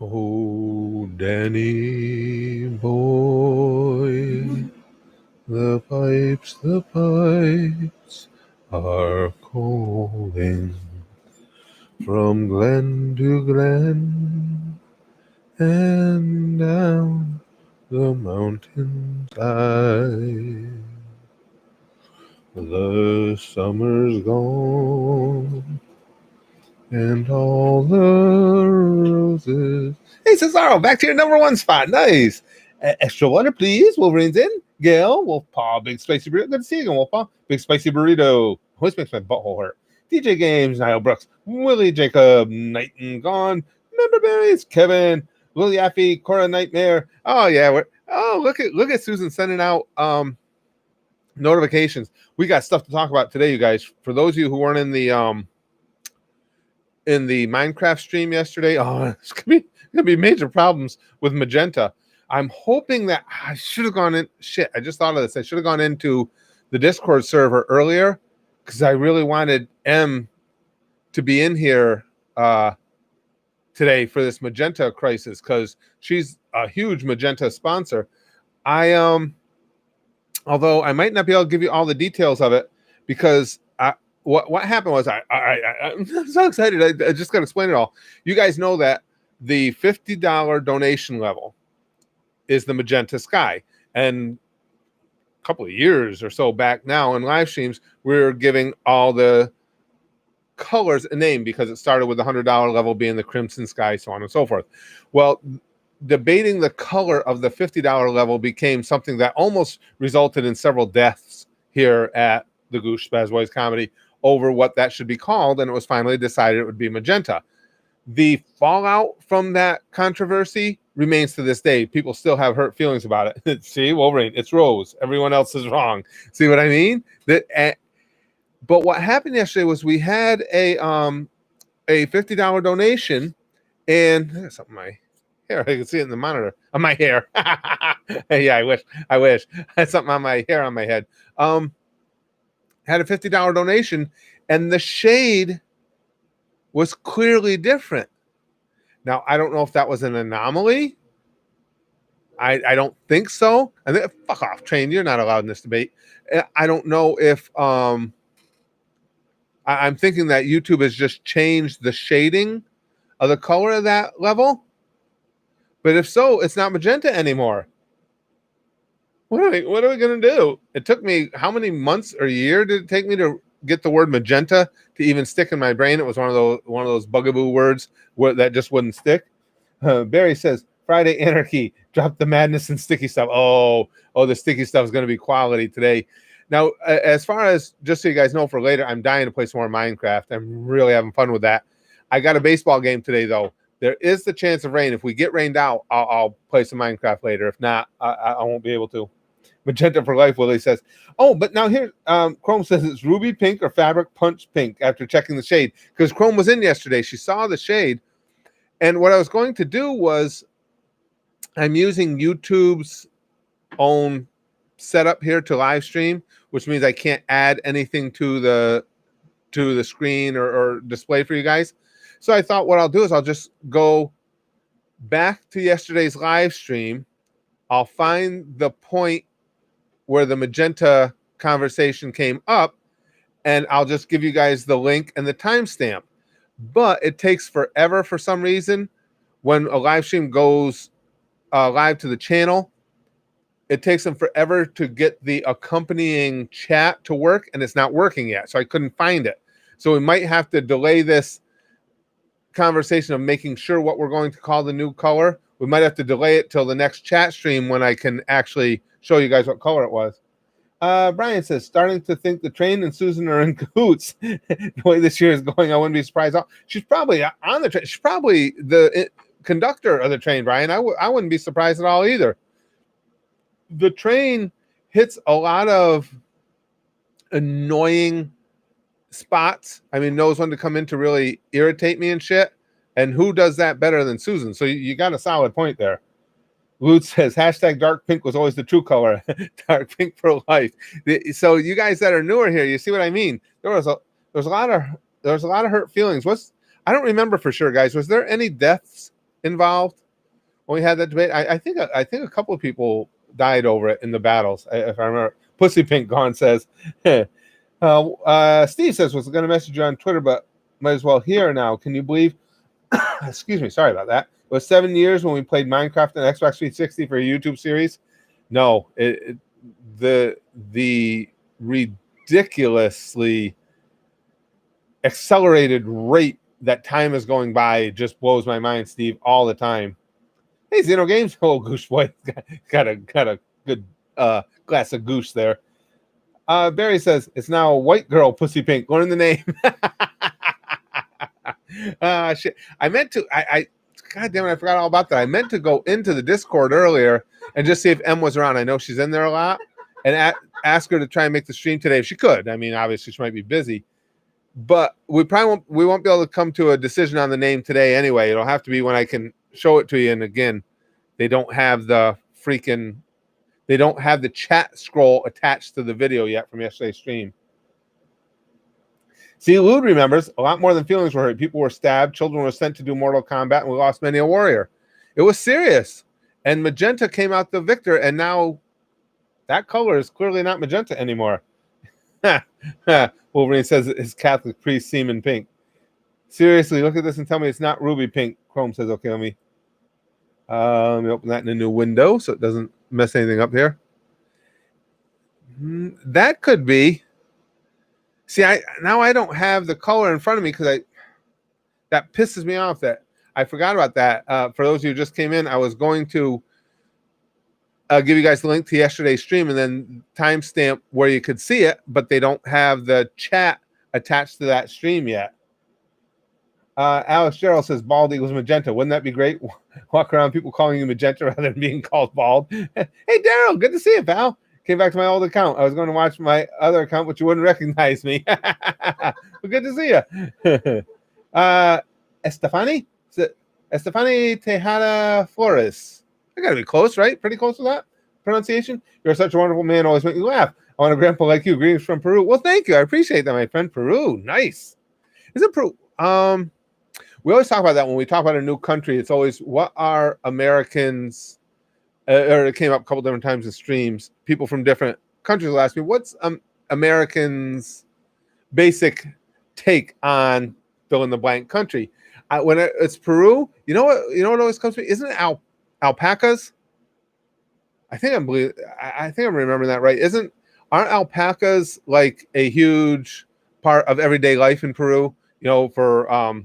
Oh, Danny boy, the pipes are calling from glen to glen and down the mountainside. The summer's gone and all the roses. Hey, Cesaro, back to your number one spot. Nice. Extra water, please. Wolverine's in. Gail, Wolf Paw, Big Spicy Burrito. Good to see you again, Wolf Paw. Big Spicy Burrito. Always makes my butthole hurt. DJ Games, Niall Brooks, Willie Jacob, Night and Gone, Member Berries, Kevin, Lily Affy, Cora Nightmare. Oh yeah, look at Susan sending out notifications. We got stuff to talk about today, you guys. For those of you who weren't in the Minecraft stream yesterday, it's gonna be major problems with Magenta. I'm hoping that I should have gone in. Shit, I just thought of this. I should have gone into the Discord server earlier because I really wanted M to be in here today for this Magenta crisis because she's a huge Magenta sponsor. Although I might not be able to give you all the details of it because what happened was I'm so excited. I just got to explain it all. You guys know that the $50 donation level is the Magenta Sky. And a couple of years or so back now in live streams, we're giving all the colors a name because it started with the $100 level being the Crimson Sky, so on and so forth. Well, debating the color of the $50 level became something that almost resulted in several deaths here at the Goose Spaz Boys Comedy over what that should be called, and it was finally decided it would be Magenta. The fallout from that controversy remains to this day. People still have hurt feelings about it. See, Wolverine, it's Rose. Everyone else is wrong. See what I mean? But what happened yesterday was we had a $50 donation, and there's something in my hair. I can see it in the monitor. On my hair. Yeah, I wish. I had something on my hair on my head. Had a $50 donation, and the shade was clearly different. Now, I don't know if that was an anomaly. I don't think so. I think, fuck off, Train. You're not allowed in this debate. I don't know if I'm thinking that YouTube has just changed the shading of the color of that level. But if so, it's not Magenta anymore. What are we going to do? It took me how many months or a year did it take me to get the word Magenta to even stick in my brain? It was one of those bugaboo words that just wouldn't stick. Barry says, Friday Anarchy, drop the madness and sticky stuff. Oh, the sticky stuff is going to be quality today. Now, as far as, just so you guys know for later, I'm dying to play some more Minecraft. I'm really having fun with that. I got a baseball game today, though. There is the chance of rain. If we get rained out, I'll play some Minecraft later. If not, I won't be able to. Magenta for life, Willie says. Oh, but now here, Chrome says it's ruby pink or fabric punch pink after checking the shade. Because Chrome was in yesterday. She saw the shade. And what I was going to do was, I'm using YouTube's own setup here to live stream, which means I can't add anything to the screen or display for you guys. So I thought what I'll do is I'll just go back to yesterday's live stream. I'll find the point where the Magenta conversation came up, and I'll just give you guys the link and the timestamp. But it takes forever for some reason when a live stream goes live to the channel. It takes them forever to get the accompanying chat to work, and it's not working yet. So I couldn't find it. So we might have to delay this conversation of making sure what we're going to call the new color. We might have to delay it till the next chat stream when I can actually show you guys what color it was. Brian says, starting to think the Train and Susan are in cahoots. The way this year is going, I wouldn't be surprised. She's probably on the train. She's probably the conductor of the train, Brian. I wouldn't be surprised at all either. The train hits a lot of annoying spots. I mean, knows when to come in to really irritate me and shit. And who does that better than Susan? So you got a solid point there. Lute says, hashtag dark pink was always the true color. Dark pink for life. So you guys that are newer here, you see what I mean? There was a lot of hurt feelings. I don't remember for sure, guys. Was there any deaths involved when we had that debate. I think a couple of people died over it in the battles, if I remember. Pussy Pink Gone says, Steve says, was going to message you on Twitter, but might as well here now. Can you believe, excuse me, sorry about that. It was 7 years when we played Minecraft on Xbox 360 for a YouTube series. No, the ridiculously accelerated rate that time is going by just blows my mind, Steve, all the time. Hey, Xeno Games, oh goose boy, got a good glass of goose there. Barry says it's now a white girl, Pussy Pink. Learn the name. Shit. I meant to. God damn it! I forgot all about that. I meant to go into the Discord earlier and just see if M was around. I know she's in there a lot, and ask her to try and make the stream today if she could. I mean, obviously she might be busy, but we won't be able to come to a decision on the name today anyway. It'll have to be when I can show it to you. And again, they don't have the chat scroll attached to the video yet from yesterday's stream. See, Lude remembers a lot more than feelings were hurt. People were stabbed, children were sent to do Mortal Kombat, and we lost many a warrior. It was serious. And magenta came out the victor, and now that color is clearly not magenta anymore. Wolverine says his Catholic priest semen pink. Seriously, look at this and tell me it's not ruby pink. Chrome says, okay, let me open that in a new window so it doesn't mess anything up here. That could be. See, now I don't have the color in front of me because that pisses me off that I forgot about that. For those of you who just came in, I was going to give you guys the link to yesterday's stream and then timestamp where you could see it, but they don't have the chat attached to that stream yet. Alex Gerald says bald equals magenta. Wouldn't that be great? Walk around people calling you magenta rather than being called bald. Hey, Daryl, good to see you, pal. Came back to my old account. I was going to watch my other account, but you wouldn't recognize me. Well, good to see you. Estefani Tejada Flores. I got to be close, right? Pretty close to that pronunciation. You're such a wonderful man. Always make me laugh. I want a grandpa like you. Greetings from Peru. Well, thank you. I appreciate that, my friend. Peru. Nice. Is it Peru? We always talk about that when we talk about a new country. It's always what are Americans, or it came up a couple different times in streams. People from different countries will ask me, what's Americans' basic take on fill in the blank country? When it's Peru, you know what always comes to me? Isn't it alpacas? I think I'm remembering that right. Aren't alpacas like a huge part of everyday life in Peru? You know, for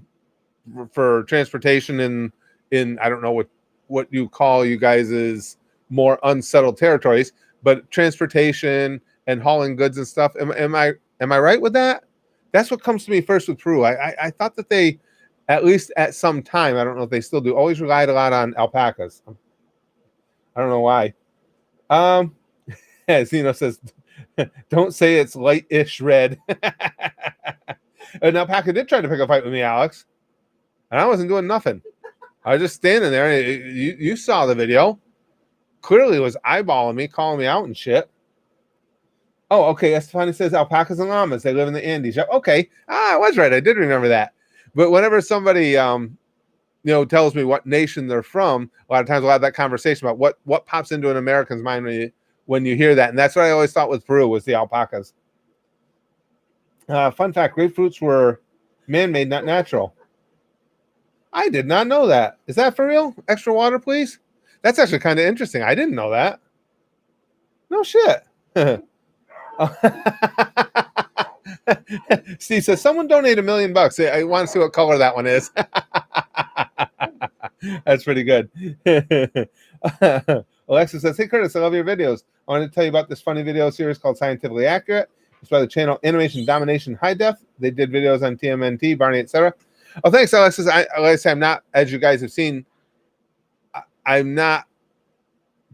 transportation in I don't know what you call you guys is more unsettled territories, but transportation and hauling goods and stuff. Am I right with that? That's what comes to me first with Peru. I thought that they, at least at some time, I don't know if they still do, always relied a lot on alpacas. I don't know why. Zeno says, don't say it's light-ish red. An alpaca did try to pick a fight with me, Alex. And I wasn't doing nothing. I was just standing there. And you saw the video. Clearly was eyeballing me, calling me out and shit. Oh, okay. Estefani says alpacas and llamas. They live in the Andes. Yep. Okay. I was right. I did remember that. But whenever somebody, tells me what nation they're from, a lot of times we'll have that conversation about what pops into an American's mind when you hear that. And that's what I always thought with Peru was the alpacas. Fun fact, grapefruits were man-made, not natural. I did not know that. Is that for real? Extra water, please? That's actually kind of interesting. I didn't know that. No shit. Steve says, someone donate $1 million. I want to see what color that one is. That's pretty good. Alexa says, hey, Curtis, I love your videos. I wanted to tell you about this funny video series called Scientifically Accurate. It's by the channel Animation Domination High Def. They did videos on TMNT, Barney, etc. Oh, thanks, Alexis. Like I said, I'm not, as you guys have seen, I'm not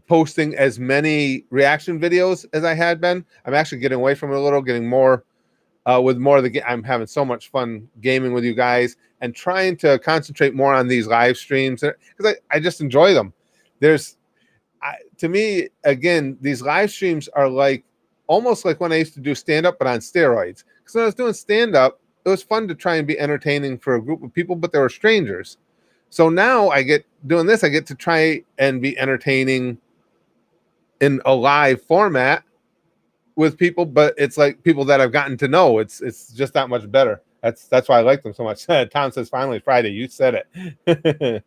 posting as many reaction videos as I had been. I'm actually getting away from it a little, getting more with more of the game. I'm having so much fun gaming with you guys and trying to concentrate more on these live streams because I just enjoy them. To me, again, these live streams are like almost like when I used to do stand-up, but on steroids. Because when I was doing stand-up, it was fun to try and be entertaining for a group of people, but they were strangers. So now I get doing this. I get to try and be entertaining in a live format with people, but it's like people that I've gotten to know. It's just that much better. That's why I like them so much. Tom says, finally Friday. You said it.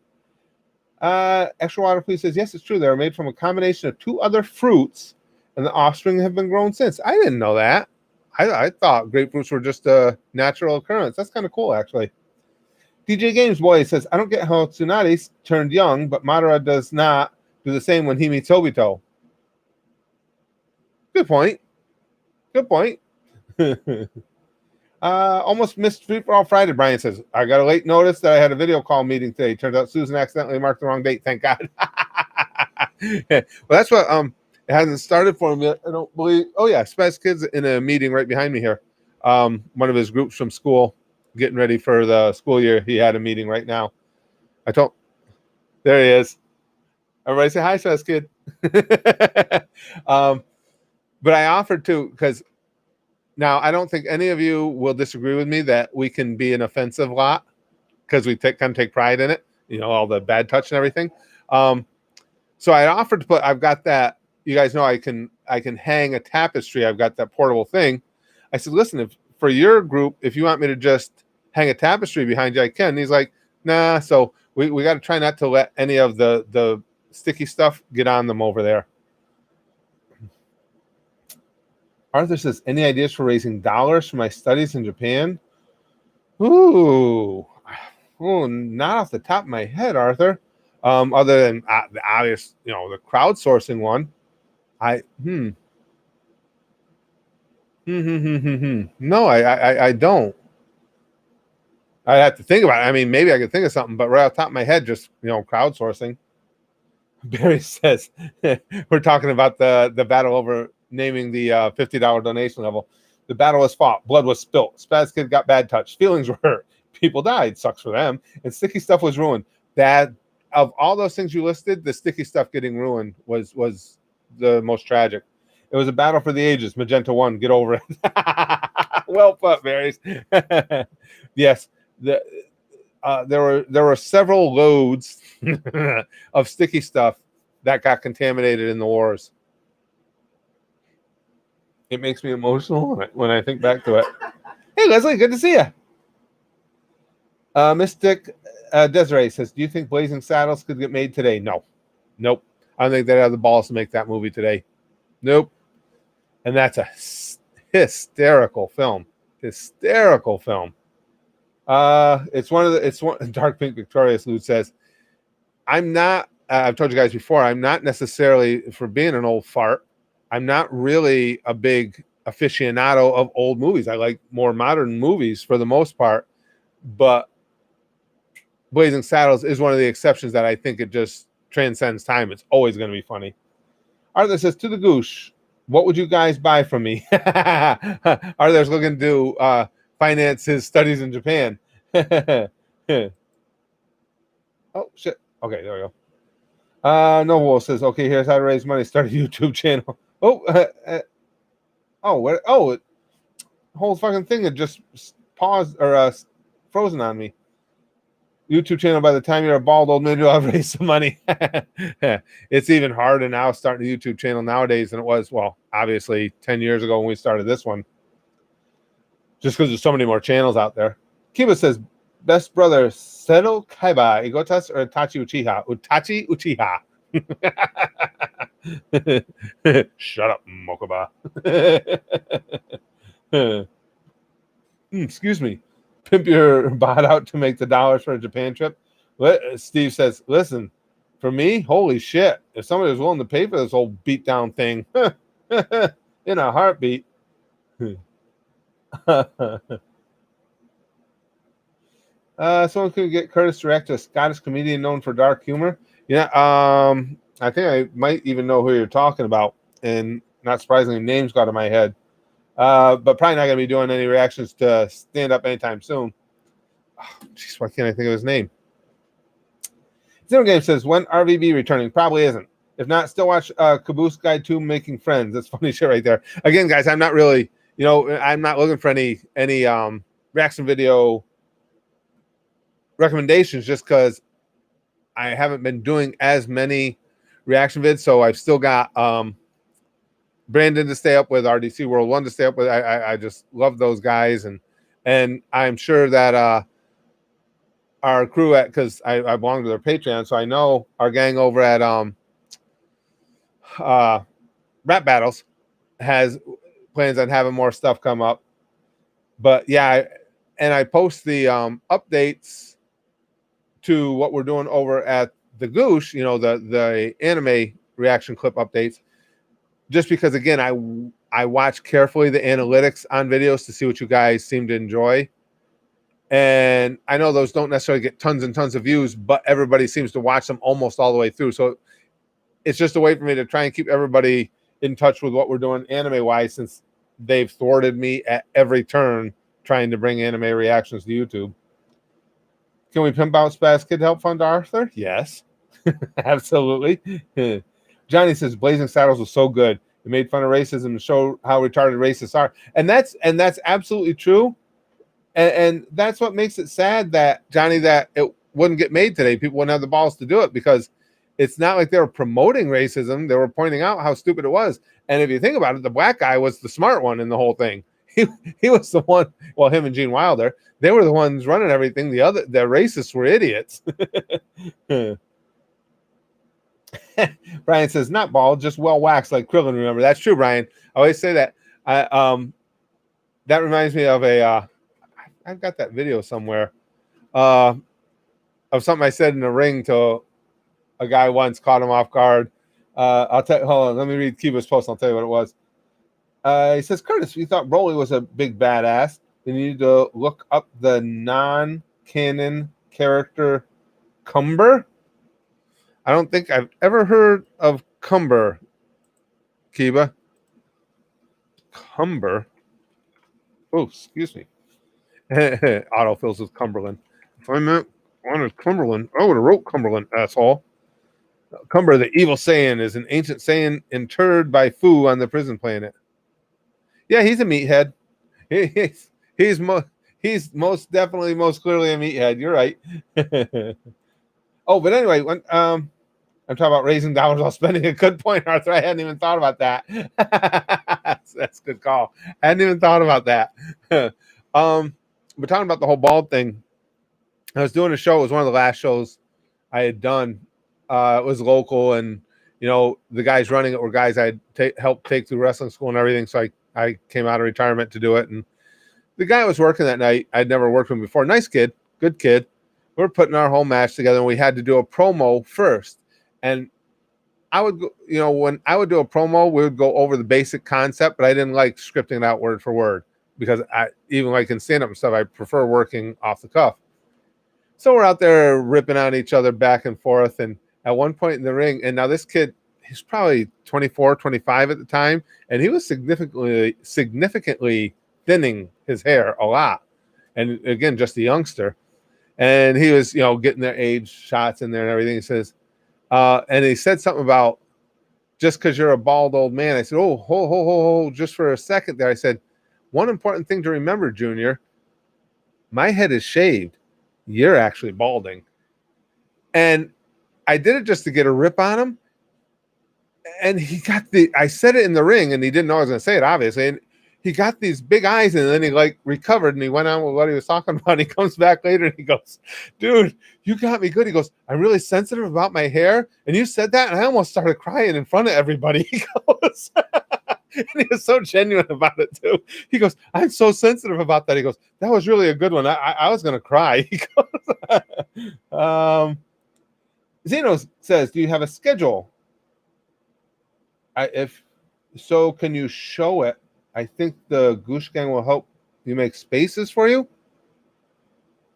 Extra water, please says, yes, it's true. They are made from a combination of 2 other fruits, and the offspring have been grown since. I didn't know that. I thought grapefruits were just a natural occurrence. That's kind of cool, actually. DJ Games Boy says, I don't get how Tsunade's turned young, but Madara does not do the same when he meets Obito. Good point. Good point. Almost missed Free for All Friday, Brian says. I got a late notice that I had a video call meeting today. Turns out Susan accidentally marked the wrong date. Thank God. Well, that's what it hasn't started for him yet. I don't believe. Oh yeah, Spaz Kid's in a meeting right behind me here. One of his groups from school, getting ready for the school year. He had a meeting right now. There he is. Everybody say hi, Spaz Kid. But I offered to, because now I don't think any of you will disagree with me that we can be an offensive lot, because we kind of take pride in it, all the bad touch and everything. So I offered to put, I've got that, you guys know I can hang a tapestry. I've got that portable thing. I said, listen, if for your group, if you want me to just hang a tapestry behind you, I can. And he's like, nah. So we got to try not to let any of the sticky stuff get on them over there. Arthur says, any ideas for raising dollars for my studies in Japan? Ooh, not off the top of my head, Arthur. Other than the obvious, the crowdsourcing one. No, I don't. I have to think about it. I mean, maybe I could think of something, but right off the top of my head, just crowdsourcing. Barry says we're talking about the battle over naming the $50 donation level. The battle was fought, blood was spilt, Spaz Kid got bad touch, feelings were hurt, people died, sucks for them, and sticky stuff was ruined. That, of all those things you listed, the sticky stuff getting ruined was the most tragic. It was a battle for the ages. Magenta won. Get over it. Well put, Marys. Yes, there were several loads of sticky stuff that got contaminated in the wars. It makes me emotional when I think back to it. Hey, Leslie, good to see you. Mystic Desiree says, do you think Blazing Saddles could get made today? No. Nope. I don't think they'd have the balls to make that movie today. Nope. And that's a hysterical film. Hysterical film. It's one Dark Pink Victorious Lute says, I'm not, I've told you guys before, I'm not necessarily, for being an old fart, I'm not really a big aficionado of old movies. I like more modern movies for the most part, but Blazing Saddles is one of the exceptions that I think it just transcends time. It's always going to be funny. Arthur says, to the goosh, what would you guys buy from me? Arthur's looking to finance his studies in Japan. Oh, shit. Okay, there we go. Noble says, okay, here's how to raise money. Start a YouTube channel. The whole fucking thing had just paused or frozen on me. YouTube channel, by the time you're a bald old man, you'll have raised some money. It's even harder now starting a YouTube channel nowadays than it was, well, obviously 10 years ago when we started this one. Just because there's so many more channels out there. Kiba says, best brother, Seto Kaiba, Igotas or Itachi Uchiha? Itachi Uchiha. Shut up, Mokoba. Excuse me. Pimp your bot out to make the dollars for a Japan trip. Steve says, listen, for me, holy shit, if somebody was willing to pay for this whole beat down thing in a heartbeat. Someone could get Curtis Direct, a Scottish comedian known for dark humor. Yeah, I think I might even know who you're talking about, and not surprisingly, names got in my head. But probably not going to be doing any reactions to stand up anytime soon. Jeez, why can't I think of his name? Zero Game says, when RVB returning? Probably isn't. If not, still watch Caboose Guide 2 Making Friends. That's funny shit right there. Again, guys, I'm not really, I'm not looking for any reaction video recommendations, just because I haven't been doing as many reaction vids, so I've still got Brandon to stay up with, RDC World 1 to stay up with. I just love those guys, and I'm sure that our crew at, because I belong to their Patreon, so I know our gang over at Rap Battles has plans on having more stuff come up. But yeah, I post the updates to what we're doing over at the Goosh, the anime reaction clip updates, just because again I watch carefully the analytics on videos to see what you guys seem to enjoy. And I know those don't necessarily get tons and tons of views, but everybody seems to watch them almost all the way through. So it's just a way for me to try and keep everybody in touch with what we're doing anime wise, since they've thwarted me at every turn trying to bring anime reactions to YouTube. Can we pimp out Spaz Kid to help fund Arthur? Yes, absolutely. Johnny says Blazing Saddles was so good. It made fun of racism and showed how retarded racists are, and that's absolutely true. And that's what makes it sad that, Johnny, that it wouldn't get made today. People wouldn't have the balls to do it, because it's not like they were promoting racism. They were pointing out how stupid it was. And if you think about it, the black guy was the smart one in the whole thing. He was the one, well, him and Gene Wilder, they were the ones running everything. The racists were idiots. Brian says, not bald, just well waxed like Krillin, remember. That's true, Brian. I always say that. That reminds me of I've got that video somewhere of something I said in the ring to a guy once, caught him off guard. I'll tell you, hold on, let me read Kiva's post. I'll tell you what it was. He says, Curtis, we thought Broly was a big badass. Then you need to look up the non-canon character Cumber. I don't think I've ever heard of Cumber, Kiva. Cumber. Oh, excuse me. Autofills with Cumberland. If I wanted Cumberland, I would have wrote Cumberland, asshole. Cumber, the evil Saiyan, is an ancient Saiyan interred by Fu on the prison planet. Yeah, he's a meathead. He's most definitely, most clearly a meathead. You're right. Oh, but anyway, when I'm talking about raising dollars while spending, a good point, Arthur. I hadn't even thought about that. That's a good call. I hadn't even thought about that. We're talking about the whole bald thing. I was doing a show. It was one of the last shows I had done. It was local, and the guys running it were guys I'd helped take through wrestling school and everything. So I came out of retirement to do it. And the guy was working that night, I'd never worked with him before. Nice kid, good kid. We're putting our whole match together, and we had to do a promo first. And I would go, when I would do a promo, we would go over the basic concept, but I didn't like scripting it out word for word, because even like in stand-up and stuff, I prefer working off the cuff. So we're out there ripping on each other back and forth. And at one point in the ring, and now this kid, he's probably 24, 25 at the time, and he was significantly thinning his hair a lot. And again, just a youngster. And he was, getting their age shots in there and everything. He says, and he said something about, just because you're a bald old man. I said, oh, hold, just for a second there. I said, one important thing to remember, Junior, my head is shaved. You're actually balding. And I did it just to get a rip on him. And he got I said it in the ring, and he didn't know I was going to say it, obviously. And he got these big eyes, and then he recovered, and he went on with what he was talking about. He comes back later and he goes, dude, you got me good. He goes, I'm really sensitive about my hair. And you said that, and I almost started crying in front of everybody. He goes, and he was so genuine about it too. He goes, I'm so sensitive about that. He goes, that was really a good one. I was going to cry. He goes, Zeno says, do you have a schedule? If so, can you show it? I think the Goosh Gang will help you make spaces for you.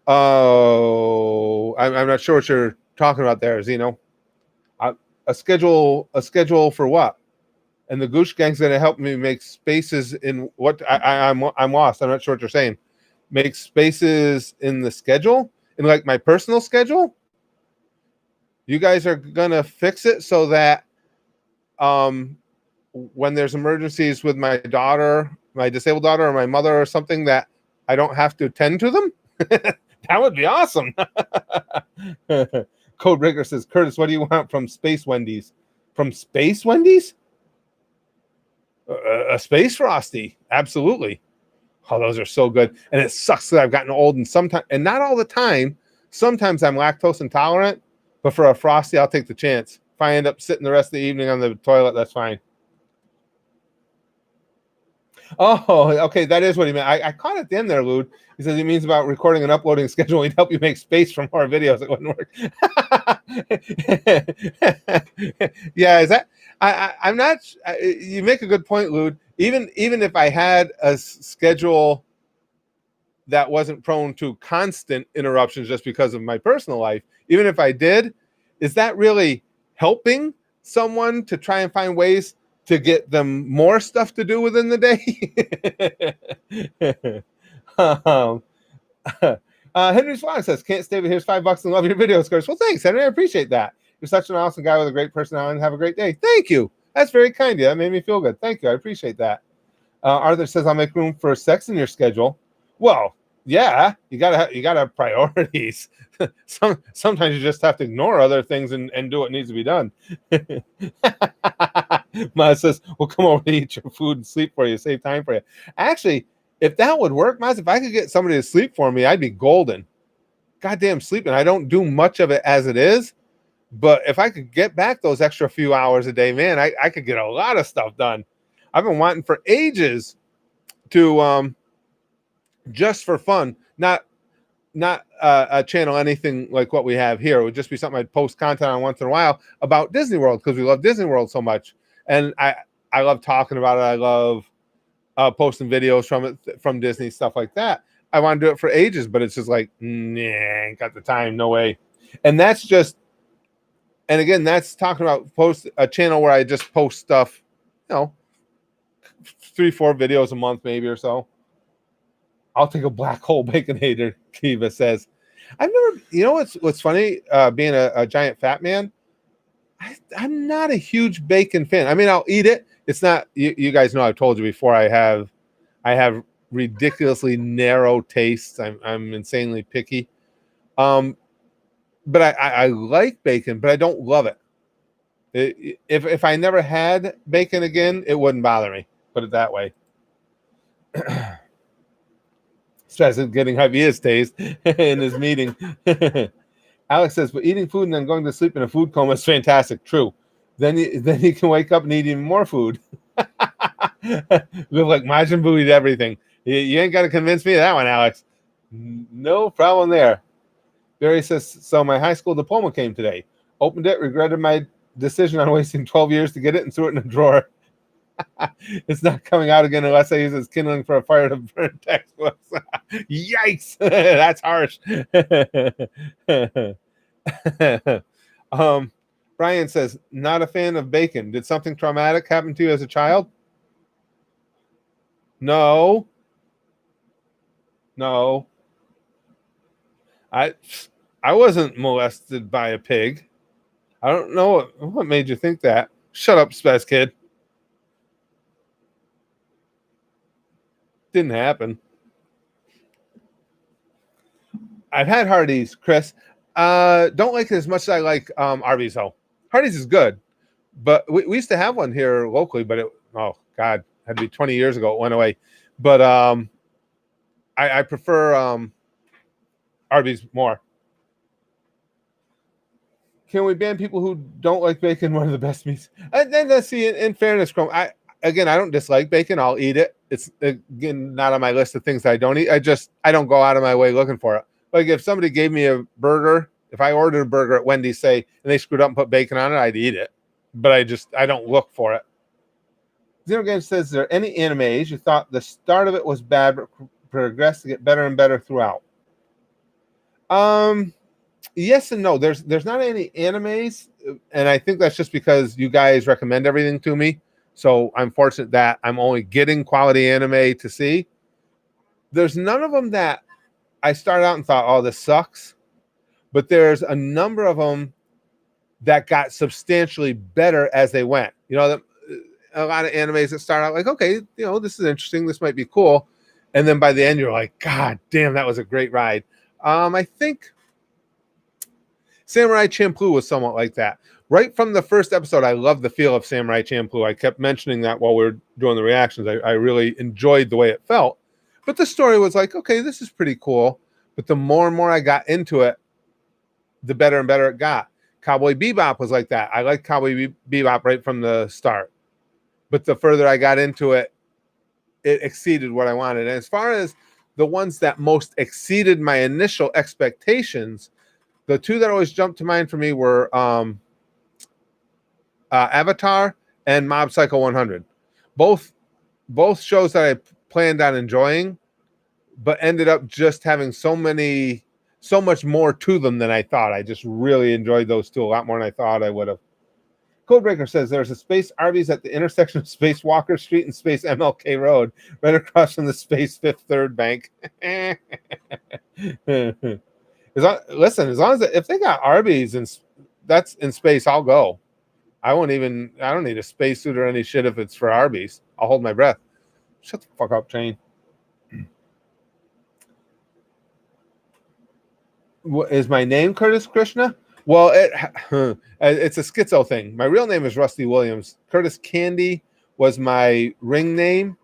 Oh, I'm not sure what you're talking about there, Zeno. A schedule for what? And the Goosh Gang's going to help me make spaces in what? I'm lost. I'm not sure what you're saying. Make spaces in the schedule, in like my personal schedule. You guys are going to fix it so that when there's emergencies with my daughter, my disabled daughter, or my mother or something, that I don't have to attend to them. That would be awesome. Code Breaker says, Curtis, what do you want from Space Wendy's? From Space Wendy's? A Space Frosty. Absolutely. Oh, those are so good. And it sucks that I've gotten old, and sometimes, and not all the time, sometimes I'm lactose intolerant, but for a Frosty, I'll take the chance. If I end up sitting the rest of the evening on the toilet, that's fine. Oh, okay. That is what he meant. I caught it in there, Lude. He says he means about recording and uploading schedule. He'd help you make space for more videos. It wouldn't work. Yeah, is that? I'm not. You make a good point, Lude. Even if I had a schedule that wasn't prone to constant interruptions just because of my personal life, even if I did, is that really helping someone to try and find ways to get them more stuff to do within the day? Henry Swan says, can't stay, but here's $5 and love your videos, Curtis. Well, thanks, Henry. I appreciate that. You're such an awesome guy with a great personality, and have a great day. Thank you. That's very kind of you. That made me feel good. Thank you. I appreciate that. Arthur says, I'll make room for sex in your schedule. Well, yeah, you gotta have priorities. Sometimes you just have to ignore other things and do what needs to be done. Maz says, we'll come over to eat your food and sleep for you, save time for you. Actually, if that would work, Maz, if I could get somebody to sleep for me, I'd be golden. Goddamn sleeping. I don't do much of it as it is, but if I could get back those extra few hours a day, man, I could get a lot of stuff done. I've been wanting for ages to just for fun, not channel anything like what we have here. It would just be something I'd post content on once in a while about Disney World, because we love Disney World so much, and I love talking about it. I love posting videos from Disney, stuff like that. I want to do it for ages, but it's just like, nah, ain't got the time, no way. And that's just, and again, that's talking about post a channel where I just post stuff, 3-4 videos a month maybe or so. I'll take a black hole baconator, Kiva says. I've never, what's funny, being a giant fat man, I'm not a huge bacon fan. I mean, I'll eat it. It's not, you guys know, I've told you before, I have ridiculously narrow tastes. I'm insanely picky. But I like bacon, but I don't love it. If I never had bacon again, it wouldn't bother me. Put it that way. Stress is getting heavy his taste in his meeting. Alex says, but eating food and then going to sleep in a food coma is fantastic. True. Then you can wake up and eat even more food. Live like Majin Buu, eat everything. You ain't got to convince me of that one, Alex. No problem there. Barry says, so my high school diploma came today. Opened it, regretted my decision on wasting 12 years to get it, and threw it in a drawer. It's not coming out again unless I use it as kindling for a fire to burn textbooks. Yikes! That's harsh. Brian says, not a fan of bacon. Did something traumatic happen to you as a child? No. I wasn't molested by a pig. I don't know what made you think that. Shut up, Spaz Kid. Didn't happen. I've had Hardee's, Chris. Don't like it as much as I like Arby's, though. Hardee's is good, but we used to have one here locally, but oh God, had to be 20 years ago. It went away. But I prefer Arby's more. Can we ban people who don't like bacon? One of the best meats. And then let's see. In fairness, Chrome, I don't dislike bacon. I'll eat it. It's again not on my list of things that I don't eat. I don't go out of my way looking for it. Like if somebody gave me a burger, if I ordered a burger at Wendy's, say, and they screwed up and put bacon on it, I'd eat it. But I don't look for it. Zero Game says, is there any animes you thought the start of it was bad, but progressed to get better and better throughout? Yes and no. There's not any animes, and I think that's just because you guys recommend everything to me. So I'm fortunate that I'm only getting quality anime to see. There's none of them that I started out and thought, oh, this sucks. But there's a number of them that got substantially better as they went. A lot of animes that start out like, okay, this is interesting. This might be cool. And then by the end, you're like, God damn, that was a great ride. I think Samurai Champloo was somewhat like that. Right from the first episode, I loved the feel of Samurai Champloo. I kept mentioning that while we were doing the reactions. I really enjoyed the way it felt. But the story was like, okay, this is pretty cool. But the more and more I got into it, the better and better it got. Cowboy Bebop was like that. I liked Cowboy Bebop right from the start. But the further I got into it, it exceeded what I wanted. And as far as the ones that most exceeded my initial expectations, the two that always jumped to mind for me were Avatar and Mob Psycho 100. Both shows that I planned on enjoying, but ended up just having so much more to them than I thought. I just really enjoyed those two a lot more than I thought I would have. Codebreaker says there's a Space Arby's at the intersection of Space Walker Street and Space MLK Road, right across from the Space Fifth Third Bank. Listen, as long as if they got Arby's and that's in space, I'll go. I don't need a spacesuit or any shit if it's for Arby's. I'll hold my breath. Shut the fuck up, Train. Is my name Curtis Krishna? Well, it's a schizo thing. My real name is Rusty Williams. Curtis Candy was my ring name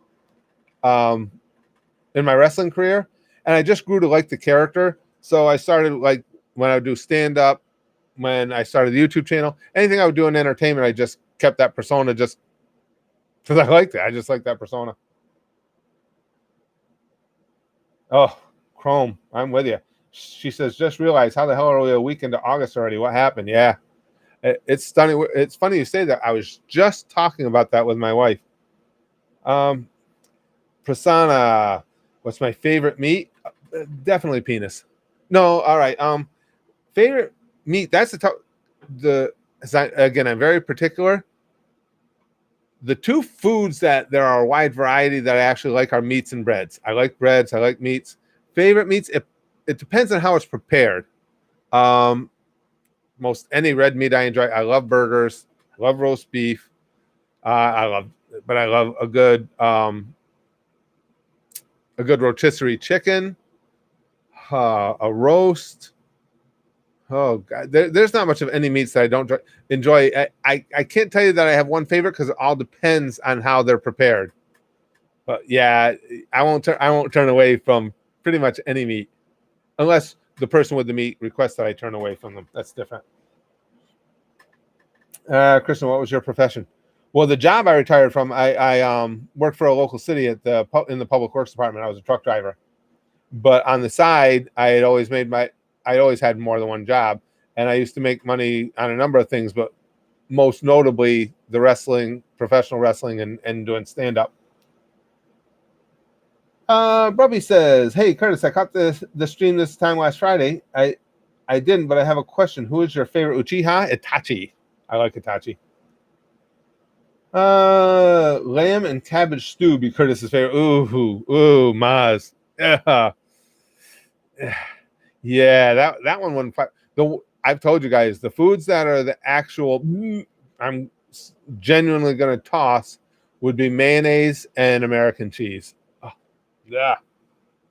in my wrestling career. And I just grew to like the character. So I started, like, when I would do stand-up, when I started the YouTube channel, anything I would do in entertainment, I just kept that persona just because I liked it. I just like that persona. Oh, Chrome, I'm with you. She says, just realized, how the hell are we a week into August already? What happened? Yeah. It's stunning. It's funny you say that. I was just talking about that with my wife. Prasanna, what's my favorite meat? Definitely penis. No, all right. Favorite meat, that's again, I'm very particular. The two foods that there are a wide variety that I actually like are meats and breads. I like breads. I like meats. Favorite meats, it depends on how it's prepared. Most any red meat I enjoy. I love burgers. I love roast beef. I love a good rotisserie chicken, a roast. Oh God, there's not much of any meats that I don't enjoy. I can't tell you that I have one favorite because it all depends on how they're prepared. But yeah, I won't turn away from pretty much any meat, unless the person with the meat requests that I turn away from them. That's different. Kristen, what was your profession? Well, the job I retired from, I worked for a local city in the public works department. I was a truck driver, but on the side, I always had more than one job, and I used to make money on a number of things, but most notably the wrestling, professional wrestling, and doing stand up. Brubby says, "Hey Curtis, I caught the stream this time last Friday. I didn't, but I have a question. Who is your favorite Uchiha?" Itachi. I like Itachi. Lamb and cabbage stew be Curtis's favorite. Ooh, Maz. Yeah. Yeah, that one wouldn't fight. I've told you guys, the foods that are the actual I'm genuinely going to toss would be mayonnaise and American cheese. Oh, yeah,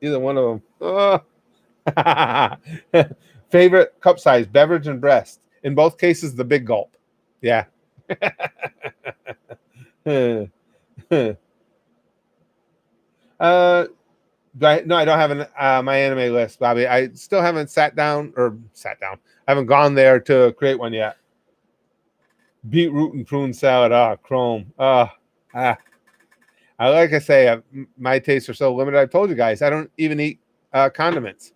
either one of them. Oh. Favorite cup size, beverage and breast. In both cases, the big gulp. Yeah. No, I don't have my anime list, Bobby. I still haven't sat down. I haven't gone there to create one yet. Beetroot and prune salad. Chrome. Like I say, my tastes are so limited. I've told you guys, I don't even eat condiments.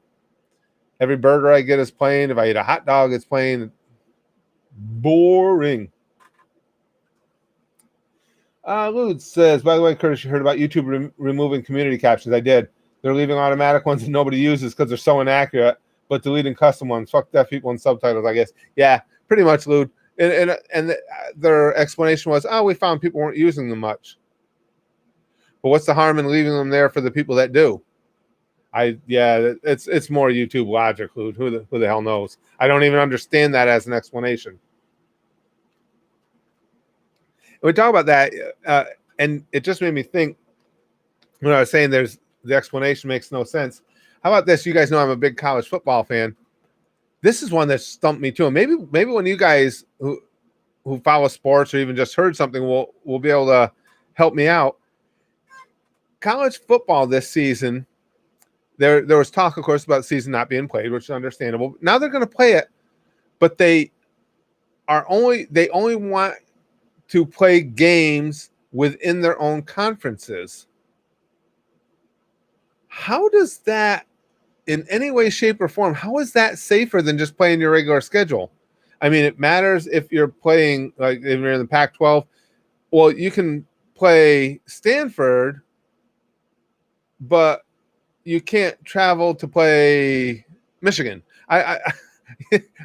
Every burger I get is plain. If I eat a hot dog, it's plain. Boring. Lude says, by the way, Curtis, you heard about YouTube removing community captions. I did. They're leaving automatic ones that nobody uses because they're so inaccurate, but deleting custom ones. Fuck deaf people and subtitles, I guess. Yeah, pretty much, Lude. And their explanation was, we found people weren't using them much. But what's the harm in leaving them there for the people that do? It's more YouTube logic, Lude. Who the hell knows? I don't even understand that as an explanation. We talk about that, and it just made me think when I was saying the explanation makes no sense. How about this? You guys know I'm a big college football fan. this is one that stumped me too. And maybe when you guys who follow sports or even just heard something will be able to help me out. College football this season, there was talk, of course, about the season not being played, which is understandable. Now they're going to play it, but they only want to play games within their own conferences. How does that, in any way, shape, or form, how is that safer than just playing your regular schedule? I mean, it matters if you're playing, like if you're in the Pac-12. Well, you can play Stanford, but you can't travel to play Michigan. I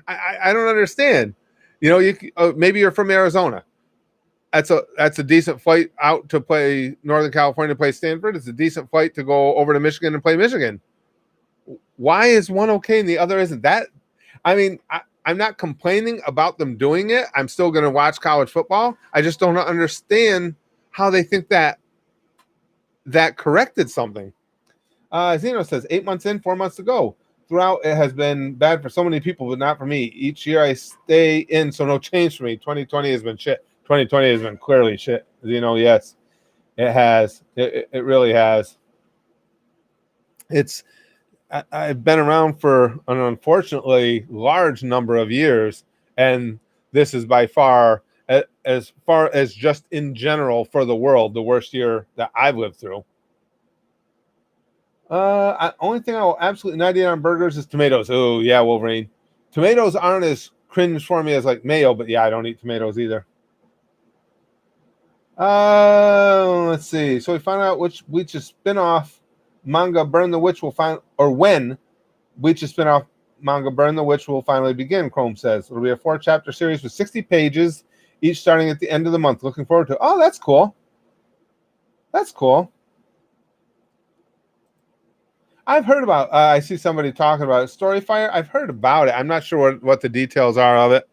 don't understand. You know, maybe you're from Arizona. That's a decent flight out to play Northern California to play Stanford. It's a decent flight to go over to Michigan and play Michigan. Why is one okay and the other isn't? That, I mean, I'm not complaining about them doing it. I'm still going to watch college football. I just don't understand how they think that corrected something. Zeno says 8 months in, 4 months to go. Throughout, it has been bad for so many people, but not for me. Each year I stay in, so no change for me. 2020 has been shit. 2020 has been clearly shit. Zeno, yes, it has. It really has. I've been around for an unfortunately large number of years, and this is by far as just in general for the world, the worst year that I've lived through. Only thing I will absolutely not eat on burgers is tomatoes. Oh yeah, Wolverine. Tomatoes aren't as cringe for me as like mayo, but yeah, I don't eat tomatoes either. Let's see. So we found out which Bleach's spinoff manga Burn the Witch will find, or when Bleach's spinoff manga Burn the Witch will finally begin. Chrome says it'll be a 4-chapter series with 60 pages, each starting at the end of the month. Looking forward to it. Oh, that's cool. That's cool. I've heard about. I see somebody talking about it. Storyfire. I've heard about it. I'm not sure what the details are of it.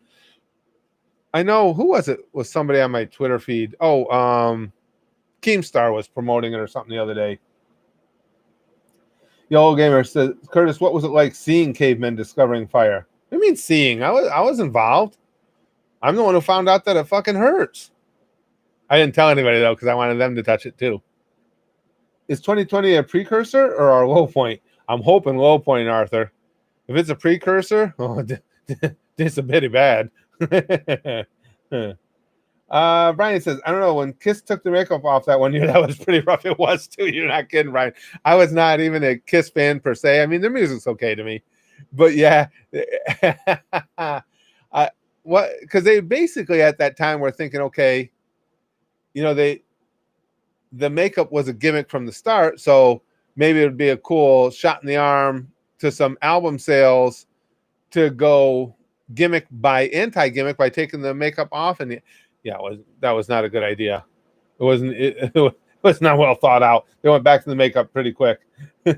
I know, who was it? Was somebody on my Twitter feed? Oh, Keemstar was promoting it or something the other day. Yellow Gamer says, Curtis, what was it like seeing cavemen discovering fire? What do you mean seeing? I was involved. I'm the one who found out that it fucking hurts. I didn't tell anybody though because I wanted them to touch it too. Is 2020 a precursor or our low point? I'm hoping low point, Arthur. If it's a precursor, it's a bitty bad. Brian says, I don't know, when Kiss took the makeup off that one year, that was pretty rough. It was too. You're not kidding, Brian. I was not even a Kiss fan per se. I mean, their music's okay to me, but yeah, because they basically at that time were thinking, okay, you know, the makeup was a gimmick from the start, so maybe it would be a cool shot in the arm to some album sales to go gimmick by anti-gimmick by taking the makeup off. And yeah, that was not a good idea. It wasn't. It was not well thought out. They went back to the makeup pretty quick. Yeah,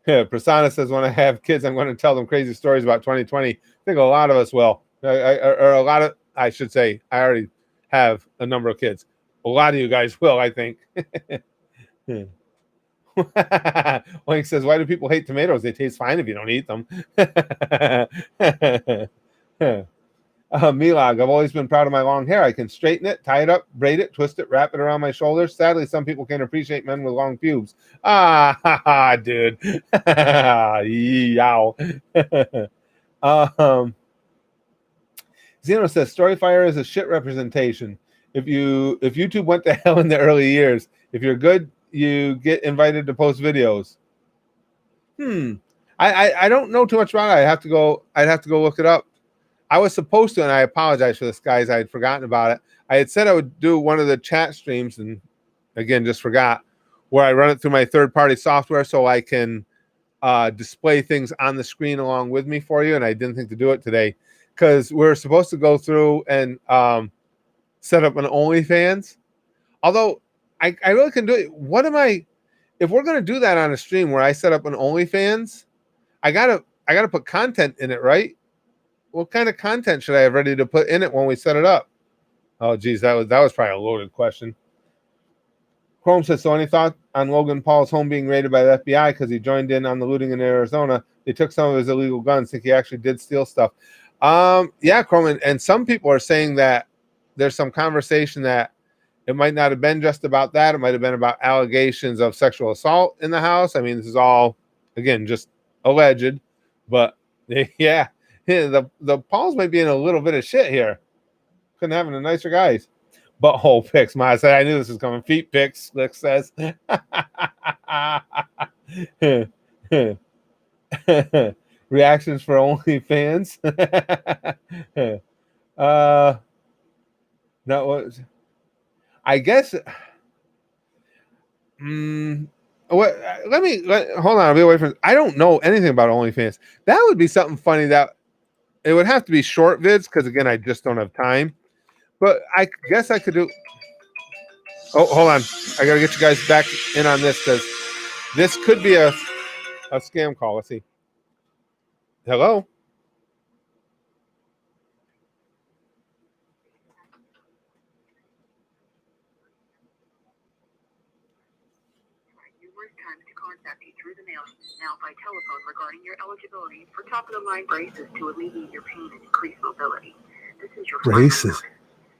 Prasanna says, when I have kids, I'm going to tell them crazy stories about 2020. I think a lot of us will. Or a lot of, I should say, I already have a number of kids. A lot of you guys will, I think. Link says, why do people hate tomatoes? They taste fine if you don't eat them. Milag, I've always been proud of my long hair. I can straighten it, tie it up, braid it, twist it, wrap it around my shoulders. Sadly, some people can't appreciate men with long pubes. Ah, dude. Yow. Zeno says, Storyfire is a shit representation. If YouTube went to hell in the early years, if you're good, you get invited to post videos. I don't know too much about it. I'd have to go look it up. I was supposed to, and I apologize for this, guys. I had forgotten about it. I had said I would do one of the chat streams, and again, just forgot, where I run it through my third-party software so I can display things on the screen along with me for you, and I didn't think to do it today because we're supposed to go through and set up an OnlyFans. Although I really can do it. If we're going to do that on a stream where I set up an OnlyFans, I gotta put content in it, right? What kind of content should I have ready to put in it when we set it up? Oh, geez, that was probably a loaded question. Chrome says, so any thought on Logan Paul's home being raided by the FBI because he joined in on the looting in Arizona? They took some of his illegal guns. Think he actually did steal stuff. Yeah, Chrome, and some people are saying that there's some conversation that it might not have been just about that. It might have been about allegations of sexual assault in the house. I mean, this is all, again, just alleged. But, yeah, the Pauls might be in a little bit of shit here. Couldn't have a nicer guys. Butthole pics. Ma said, I knew this was coming. Feet pics, Slick says. Reactions for OnlyFans. No, I guess. What? Hold on. I'll be away from. I don't know anything about OnlyFans. That would be something funny. That it would have to be short vids because again, I just don't have time. But I guess I could do. Oh, hold on. I got to get you guys back in on this because this could be a scam call. Let's see. Hello? Numerous times to contact you through the mail, now by telephone regarding your eligibility for top-of-the-line braces to alleviate your pain and increase mobility. This is your braces.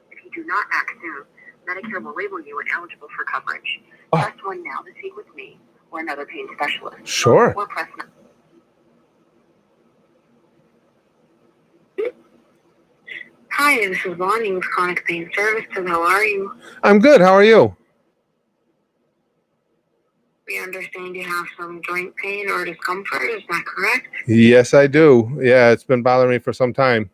If you do not act soon, Medicare will label you ineligible for coverage. Press 1 now to speak with me or another pain specialist. Sure. Or press 9. Hi, this is Bonnie with Chronic Pain Services. How are you? I'm good. How are you? We understand you have some joint pain or discomfort. Is that correct? Yes, I do. Yeah, it's been bothering me for some time.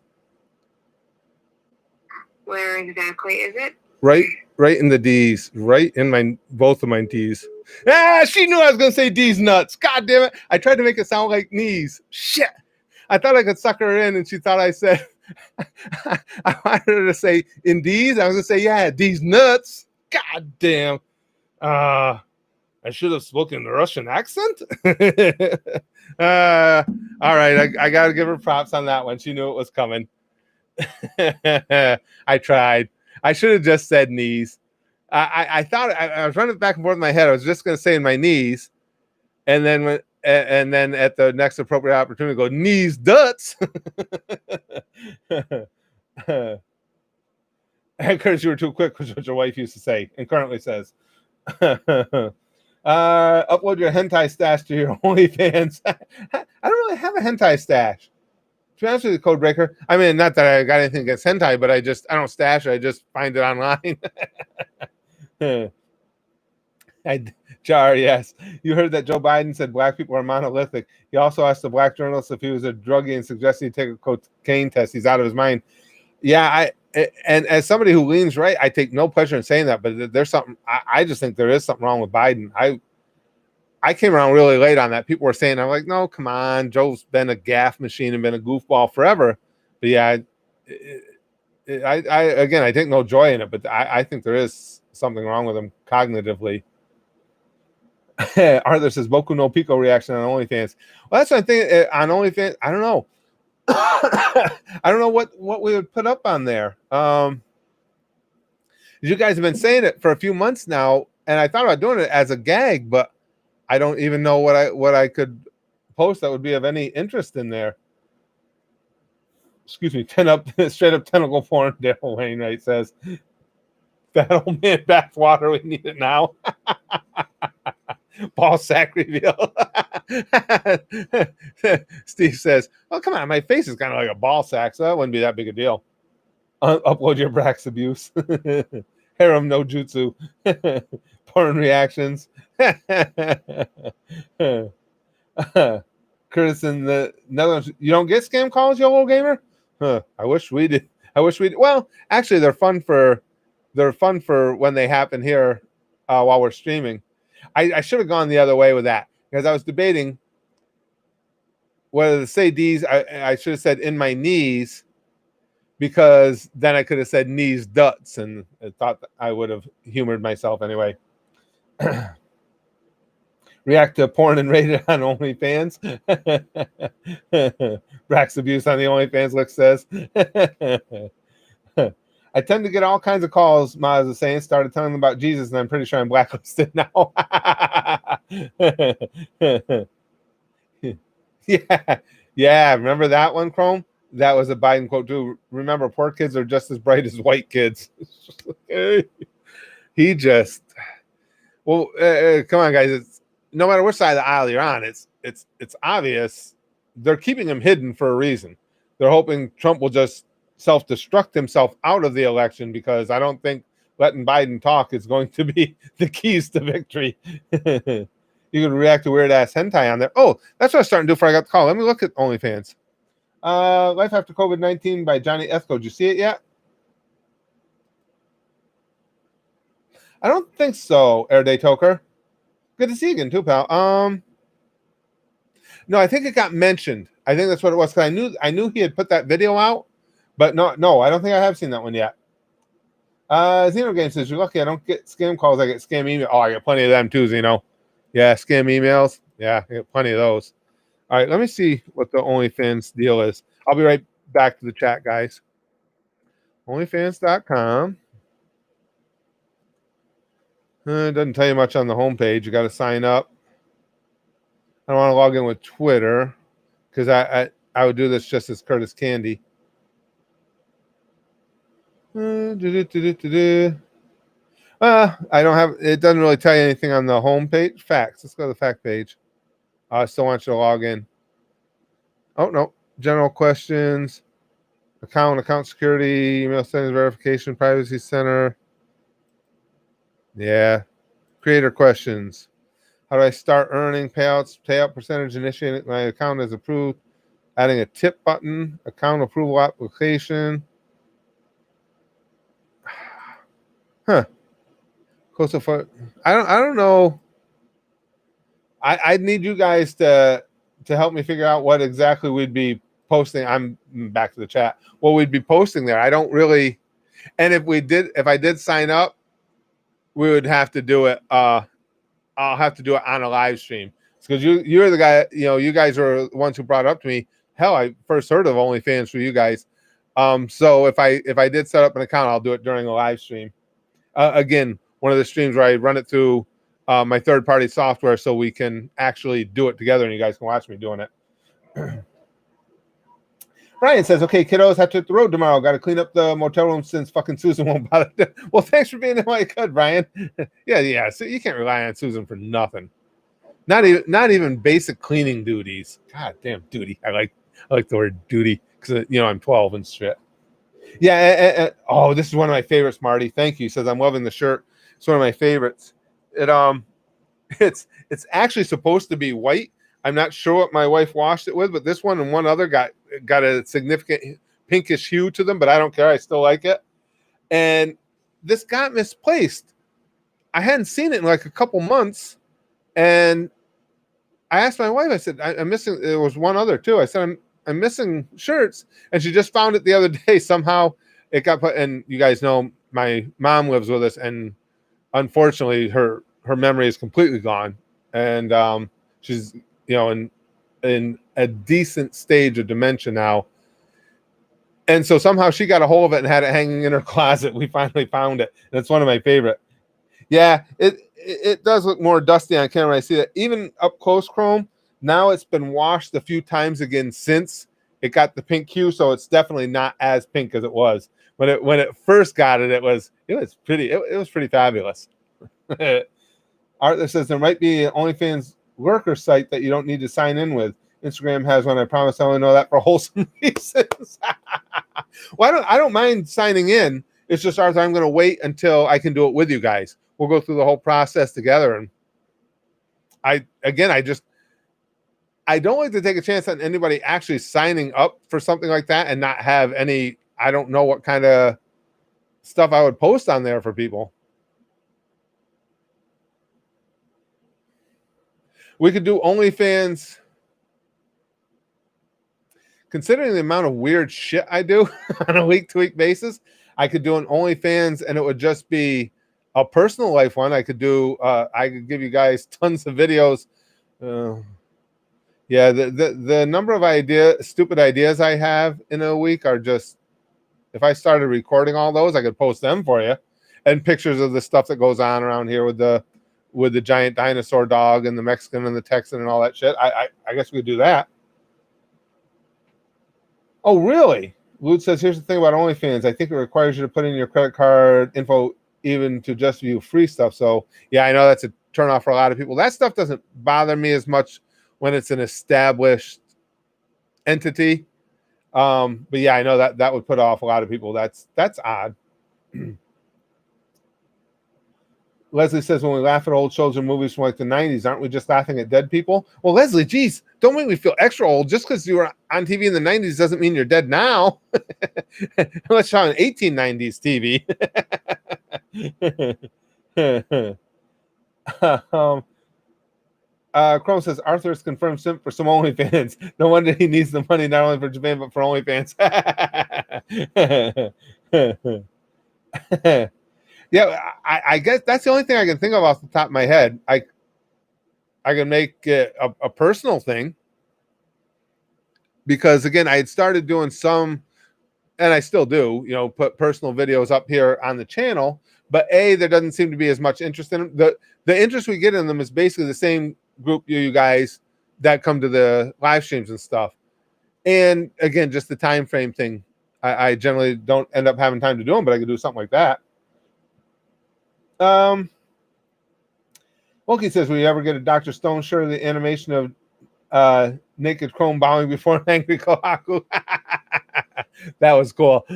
Where exactly is it? Right in the D's. Right in both of my D's. Ah, she knew I was going to say D's nuts. God damn it. I tried to make it sound like knees. Shit. I thought I could suck her in, and she thought I said, I wanted her to say in D's. I was going to say, yeah, D's nuts. God damn. I should have spoken the Russian accent. All right. I got to give her props on that one. She knew it was coming. I tried. I should have just said knees. I thought I was running back and forth in my head. I was just going to say in my knees. And then at the next appropriate opportunity, go knees duts. Curtis, you were too quick, was what your wife used to say, and currently says. Upload your hentai stash to your OnlyFans. I don't really have a hentai stash. To be honest with you, Codebreaker. I mean, not that I got anything against hentai, but I don't stash it. I just find it online. Jar, yes. You heard that Joe Biden said black people are monolithic. He also asked the black journalist if he was a druggie and suggested he take a cocaine test. He's out of his mind. Yeah, and as somebody who leans right, I take no pleasure in saying that, but there's something, I just think there is something wrong with Biden. I came around really late on that. People were saying, I'm like, no, come on. Joe's been a gaffe machine and been a goofball forever. But yeah, I take no joy in it, but I think there is something wrong with him cognitively. Arthur says Boku no Pico reaction on OnlyFans. Well, that's what I'm thinking on OnlyFans. I don't know. I don't know what we would put up on there. You guys have been saying it for a few months now, and I thought about doing it as a gag, but I don't even know what I could post that would be of any interest in there. Excuse me, straight up tentacle porn. Daryl Wainwright says, "That old man bathwater. We need it now." Ball sack reveal. Steve says, "Oh, come on, my face is kind of like a ball sack, so that wouldn't be that big a deal." Upload your Brax abuse. Harem no jutsu. Porn reactions. Curtis in the Netherlands. You don't get scam calls, YOLO gamer? Huh. I wish we did. Well, actually, they're fun for when they happen here while we're streaming. I should have gone the other way with that because I was debating whether to say D's. I should have said in my knees because then I could have said knees duts and I thought I would have humored myself anyway. React to porn and rate it on OnlyFans. Brax abuse on the OnlyFans, Lick says. I tend to get all kinds of calls, Maz is saying. Started telling them about Jesus, and I'm pretty sure I'm blacklisted now. Yeah. Yeah. Remember that one, Chrome? That was a Biden quote, too. Remember, poor kids are just as bright as white kids. He just, well, come on, guys. It's no matter which side of the aisle you're on, it's obvious they're keeping him hidden for a reason. They're hoping Trump will just self-destruct himself out of the election, because I don't think letting Biden talk is going to be the keys to victory. You can react to weird ass hentai on there. Oh, that's what I was starting to do before I got the call. Let me look at OnlyFans. Life After COVID-19 by Johnny Ethko. Did you see it yet? I don't think so, Air Day Toker. Good to see you again too, pal. No, I think it got mentioned. I think that's what it was, because I knew he had put that video out, but no, I don't think I have seen that one yet. Xeno Game says, you're lucky I don't get scam calls, I get scam emails. Oh, I get plenty of them too, Xeno. Yeah, scam emails. Yeah, I get plenty of those. All right, let me see what the OnlyFans deal is. I'll be right back to the chat, guys. OnlyFans.com. It doesn't tell you much on the homepage. You got to sign up. I don't want to log in with Twitter, because I would do this just as Curtis Candy. I don't have. It doesn't really tell you anything on the homepage. Facts. Let's go to the fact page. I still want you to log in. Oh no. General questions. Account security, email settings, verification, privacy center. Yeah. Creator questions. How do I start earning payouts? Payout percentage initiated. My account is approved. Adding a tip button. Account approval application. Huh. Close to foot. I don't know. I need you guys to help me figure out what exactly we'd be posting. I'm back to the chat. What we'd be posting there. I don't really. And if I did sign up, we would have to do it. I'll have to do it on a live stream, because you're the guy. You guys are the ones who brought it up to me. Hell, I first heard of OnlyFans for you guys. So if I did set up an account, I'll do it during a live stream. Again, one of the streams where I run it through my third-party software, so we can actually do it together, and you guys can watch me doing it. Ryan says, okay, kiddos, have to hit the road tomorrow. Got to clean up the motel room since fucking Susan won't bother. Well, thanks for being there while you could, Ryan. Yeah. So you can't rely on Susan for nothing. Not even basic cleaning duties. God damn duty. I like the word duty, because I'm 12 and shit. Yeah. Oh, this is one of my favorites, Marty. Thank you. He says, I'm loving the shirt. It's one of my favorites. It's actually supposed to be white. I'm not sure what my wife washed it with, but this one and one other got a significant pinkish hue to them, but I don't care. I still like it. And this got misplaced. I hadn't seen it in like a couple months, and I asked my wife. I said, I'm missing. There was one other too. I said, I'm missing shirts, and she just found it the other day. Somehow it got put. And you guys know my mom lives with us, and unfortunately her memory is completely gone, and she's in a decent stage of dementia now. And so somehow she got a hold of it and had it hanging in her closet. We finally found it, and it's one of my favorite. Yeah, it does look more dusty on camera. I see that even up close, Chrome. Now it's been washed a few times again since it got the pink hue, so it's definitely not as pink as it was when it first got it. It was pretty fabulous. Arthur says there might be an OnlyFans worker site that you don't need to sign in with. Instagram has one. I promise I only know that for wholesome reasons. Well, I don't mind signing in. It's just, Arthur, I'm going to wait until I can do it with you guys. We'll go through the whole process together. And I don't like to take a chance on anybody actually signing up for something like that and not have any. I don't know what kind of stuff I would post on there for people. We could do OnlyFans. Considering the amount of weird shit I do on a week-to-week basis, I could do an OnlyFans, and it would just be a personal life one. I could do. I could give you guys tons of videos. Yeah, the number of stupid ideas I have in a week are just If I started recording all those, I could post them for you, and pictures of the stuff that goes on around here with the giant dinosaur dog and the Mexican and the Texan and all that shit. I guess we could do that. Oh, really? Lude says, here's the thing about OnlyFans. I think it requires you to put in your credit card info even to just view free stuff. So, yeah, I know that's a turnoff for a lot of people. That stuff doesn't bother me as much when it's an established entity. But yeah, I know that would put off a lot of people. That's odd. Leslie says, when we laugh at old shows or movies from like the 90s, aren't we just laughing at dead people? Well, Leslie, geez, don't make me feel extra old. Just because you were on TV in the 90s doesn't mean you're dead now. Unless you're on 1890s TV. Chrome says, Arthur is confirmed simp for some OnlyFans. No wonder he needs the money not only for Japan, but for OnlyFans. Yeah, I guess that's the only thing I can think of off the top of my head. I can make it a personal thing, because again, I had started doing some, and I still do, put personal videos up here on the channel. But there doesn't seem to be as much interest in them. The interest we get in them is basically the same group you guys that come to the live streams and stuff. And again, just the time frame thing. I generally don't end up having time to do them, but I could do something like that. Wookie says, will you ever get a Dr. Stone shirt of the animation of naked Chrome bowing before an angry Kohaku? That was cool.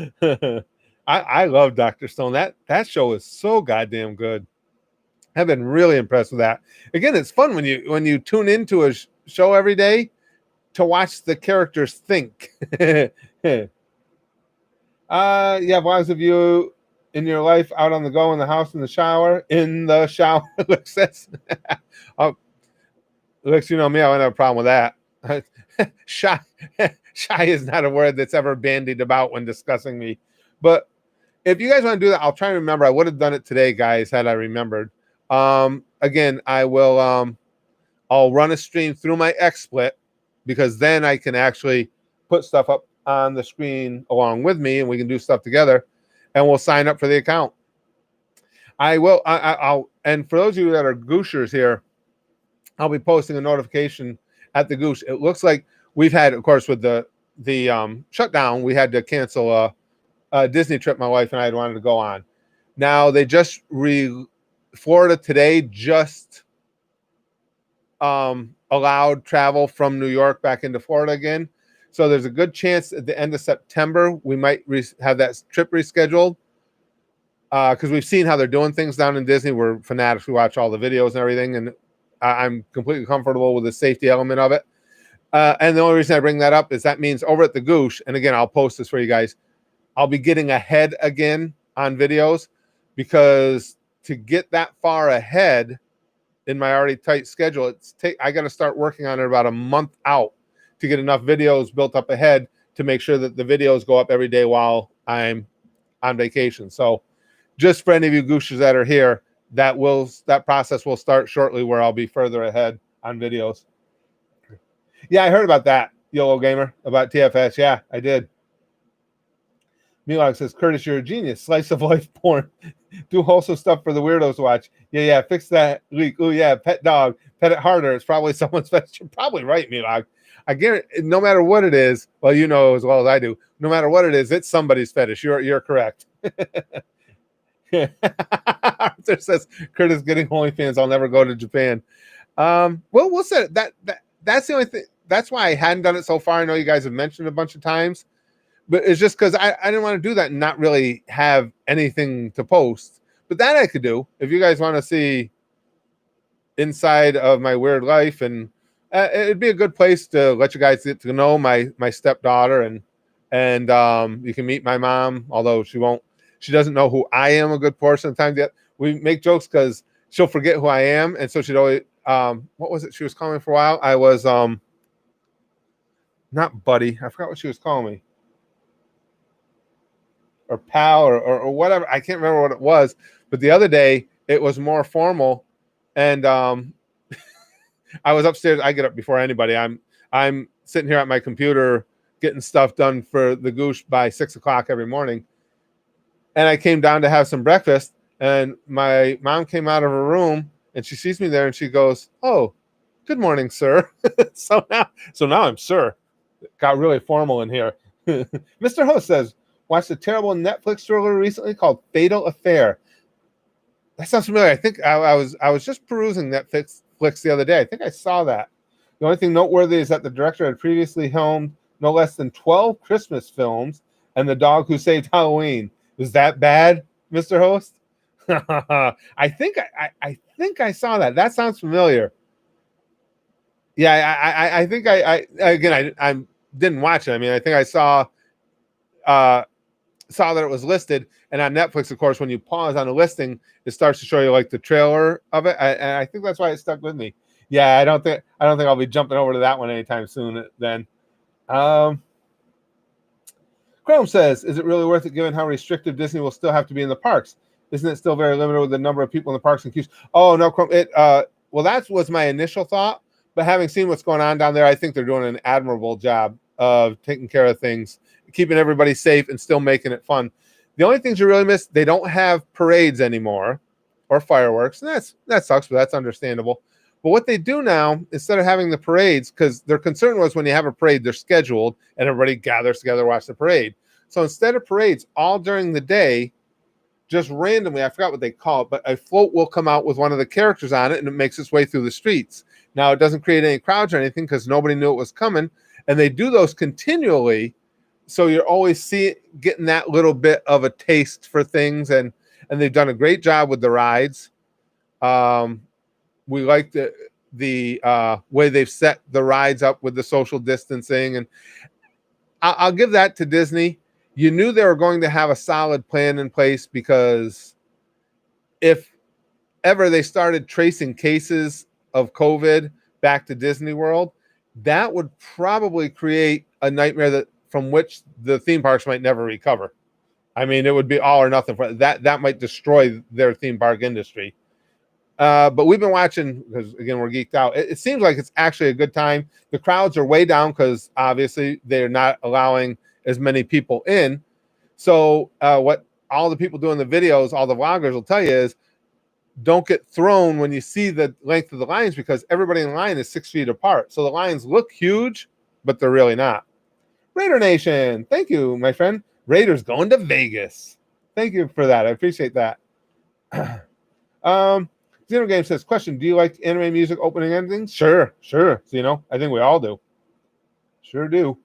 I love Dr. Stone. That show is so goddamn good. I've been really impressed with that. Again, it's fun when you tune into a show every day to watch the characters think. You have lives of you in your life, out on the go, in the house, in the shower, Look says. Looks, you know me, I don't have a problem with that. Shy is not a word that's ever bandied about when discussing me. But if you guys want to do that, I'll try and remember. I would have done it today, guys, had I remembered. Again, I will I'll run a stream through my XSplit, because then I can actually put stuff up on the screen along with me, and we can do stuff together, and we'll sign up for the account. I'll and for those of you that are Gooshers here, I'll be posting a notification at the Goosh. It looks like we've had, of course, with the shutdown, we had to cancel a Disney trip my wife and I had wanted to go on. Now they just Florida today just allowed travel from New York back into Florida again. So there's a good chance at the end of September we might have that trip rescheduled, because we've seen how they're doing things down in Disney. We're fanatics. We watch all the videos and everything, and I'm completely comfortable with the safety element of it. And the only reason I bring that up is that means over at the Goosh, and again, I'll post this for you guys, I'll be getting ahead again on videos, because to get that far ahead in my already tight schedule, I got to start working on it about a month out to get enough videos built up ahead to make sure that the videos go up every day while I'm on vacation. So just for any of you Gooshers that are here, that process will start shortly, where I'll be further ahead on videos. Yeah, I heard about that, YOLO Gamer, about TFS. Yeah, I did. Milog says, Curtis, you're a genius. Slice of life porn. Do wholesome stuff for the weirdos to watch. Yeah, fix that leak. Oh, yeah, pet dog. Pet it harder. It's probably someone's fetish. You're probably right, Milog. I guarantee, no matter what it is, well, you know as well as I do, no matter what it is, it's somebody's fetish. You're correct. Arthur says, Curtis getting OnlyFans. I'll never go to Japan. Well, we'll say that's the only thing. That's why I hadn't done it so far. I know you guys have mentioned it a bunch of times, but it's just because I didn't want to do that and not really have anything to post. But that I could do if you guys want to see inside of my weird life, and it'd be a good place to let you guys get to know my stepdaughter, and you can meet my mom, although she doesn't know who I am a good portion of the time yet. We make jokes because she'll forget who I am, and so she'd always what was it she was calling me for a while? I was not buddy. I forgot what she was calling me. Or pal or whatever. I can't remember what it was. But the other day it was more formal, and I was upstairs. I get up before anybody. I'm sitting here at my computer getting stuff done for the Goosh by 6 o'clock every morning. And I came down to have some breakfast, and my mom came out of her room, and she sees me there, and she goes, "Oh, good morning, sir." So now I'm sir. Got really formal in here. Mr. Host says, watched a terrible Netflix thriller recently called Fatal Affair. That sounds familiar. I think I was just perusing Netflix the other day. I think I saw that. The only thing noteworthy is that the director had previously helmed no less than 12 Christmas films and The Dog Who Saved Halloween. Was that bad, Mr. Host? I think I saw that. That sounds familiar. Yeah, I think I again I didn't watch it. I mean, I think I uh saw that it was listed, and on Netflix, of course, when you pause on a listing, it starts to show you like the trailer of it. And I think that's why it stuck with me. Yeah, I don't think I'll be jumping over to that one anytime soon. Then, um, Chrome says, "Is it really worth it given how restrictive Disney will still have to be in the parks? Isn't it still very limited with the number of people in the parks and queues?" Oh no, Chrome. Well, that was my initial thought, but having seen what's going on down there, I think they're doing an admirable job of taking care of things, keeping everybody safe, and still making it fun. The only things you really miss, they don't have parades anymore or fireworks, and that sucks, but that's understandable. But what they do now, instead of having the parades, because their concern was when you have a parade, they're scheduled and everybody gathers together to watch the parade. So instead of parades, all during the day, just randomly, I forgot what they call it, but a float will come out with one of the characters on it, and it makes its way through the streets. Now, it doesn't create any crowds or anything because nobody knew it was coming, and they do those continually, so you're always getting that little bit of a taste for things, and they've done a great job with the rides. We like the way they've set the rides up with the social distancing, and I'll give that to Disney. You knew they were going to have a solid plan in place, because if ever they started tracing cases of COVID back to Disney World, that would probably create a nightmare that from which the theme parks might never recover. I mean, it would be all or nothing for that. That might destroy their theme park industry. But we've been watching because, again, we're geeked out. It seems like it's actually a good time. The crowds are way down because obviously they're not allowing as many people in. So what all the people doing the videos, all the vloggers will tell you is, don't get thrown when you see the length of the lines, because everybody in line is 6 feet apart. So the lines look huge, but they're really not. Raider Nation, thank you, my friend. Raiders going to Vegas. Thank you for that. I appreciate that. Zeno Game says, question, do you like anime music opening endings? Sure. So, I think we all do. Sure do.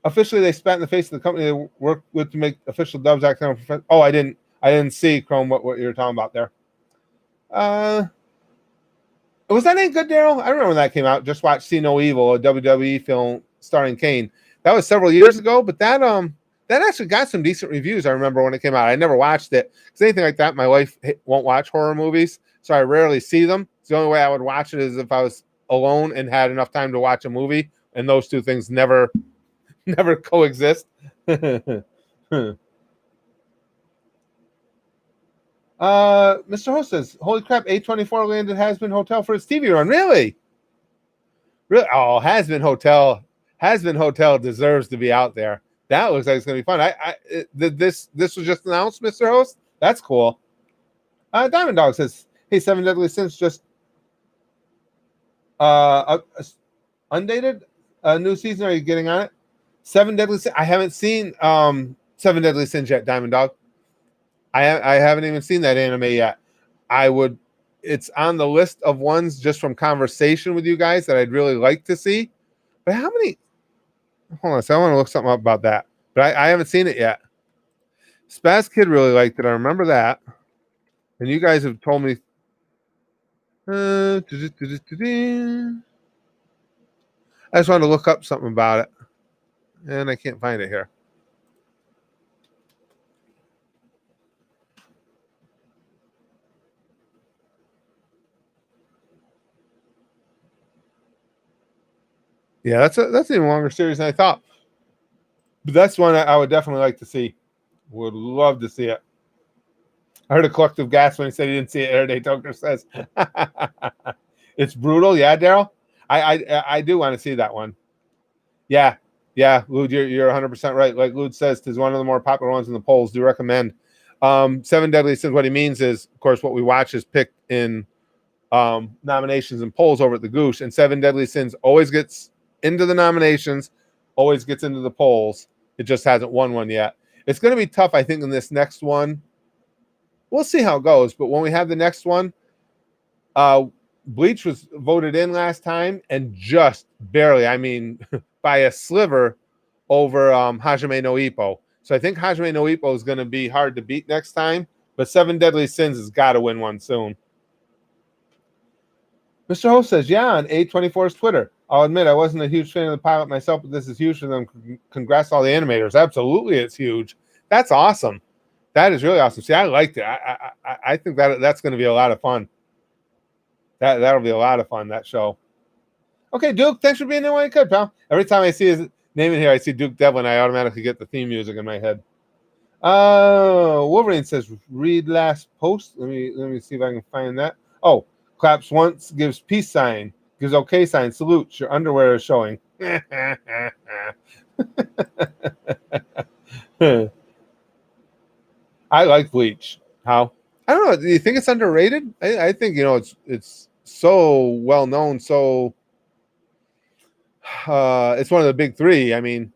Officially, they spat in the face of the company they work with to make official dubs act. Oh, I didn't see, Chrome, what you were talking about there. Was that any good, Daryl? I remember when that came out. Just watched See No Evil, a WWE film starring Kane. That was several years ago, but that actually got some decent reviews. I remember when it came out. I never watched it because anything like that, my wife won't watch horror movies, so I rarely see them. It's the only way I would watch it is if I was alone and had enough time to watch a movie, and those two things never coexist. Mr. Host says, holy crap, A24 landed Has-Been Hotel for its TV run. Really? Oh, Has-Been Hotel deserves to be out there. That looks like it's going to be fun. This was just announced, Mr. Host. That's cool. Diamond Dog says, hey, Seven Deadly Sins just undated new season. Are you getting on it? Seven Deadly Sins. I haven't seen Seven Deadly Sins yet, Diamond Dog. I haven't even seen that anime yet. It's on the list of ones just from conversation with you guys that I'd really like to see. But how many? Hold on a second. I want to look something up about that. But I haven't seen it yet. Spaz Kid really liked it. I remember that. And you guys have told me. I just wanted to look up something about it. And I can't find it here. Yeah, that's an even longer series than I thought. But that's one I would definitely like to see. Would love to see it. I heard a collective gasp when he said he didn't see it. Air Day Toker says it's brutal. Yeah, Daryl. I do want to see that one. Yeah, Yeah, Lude, you're 100% right. Like Lude says, is one of the more popular ones in the polls. Do recommend. Seven Deadly Sins. What he means is, of course, what we watch is picked in nominations and polls over at the Goosh, and Seven Deadly Sins always gets into the nominations, always gets into the polls. It just hasn't won one yet. It's going to be tough, I think, in this next one. We'll see how it goes, but when we have the next one, Bleach was voted in last time, and just barely, I mean, by a sliver over Hajime no Ippo. So I think Hajime no Ippo is going to be hard to beat next time, but Seven Deadly Sins has got to win one soon. Mr. Ho says, yeah, on A24's Twitter. I'll admit I wasn't a huge fan of the pilot myself, but this is huge for them. Congrats to all the animators. Absolutely, it's huge. That's awesome. That is really awesome. See, I liked it. I think that's going to be a lot of fun. That'll be a lot of fun, that show. Okay, Duke, thanks for being there when you could, pal. Every time I see his name in here, I see Duke Devlin, I automatically get the theme music in my head. Wolverine says, read last post. Let me see if I can find that. Oh, claps once, gives peace sign, gives okay sign, salutes. Your underwear is showing. I like Bleach. How? I don't know. Do you think it's underrated? I think it's so well known. So it's one of the big three. I mean,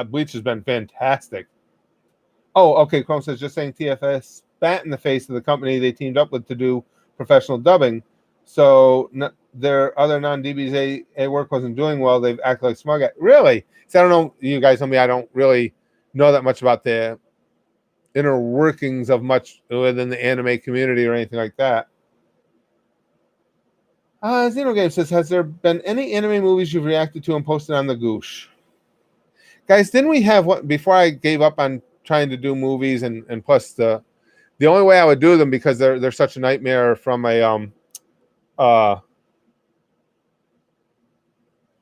Bleach has been fantastic. Oh, okay. Chrome says, just saying TFS spat in the face of the company they teamed up with to do professional dubbing. So their other non-DBZ work wasn't doing well. They've acted like smug. Really? So I don't know. You guys tell me I don't really know that much about the inner workings of much within the anime community or anything like that. Xenogame says, has there been any anime movies you've reacted to and posted on the Goosh? Guys, didn't we have what before I gave up on trying to do movies and plus the only way I would do them because they're such a nightmare from a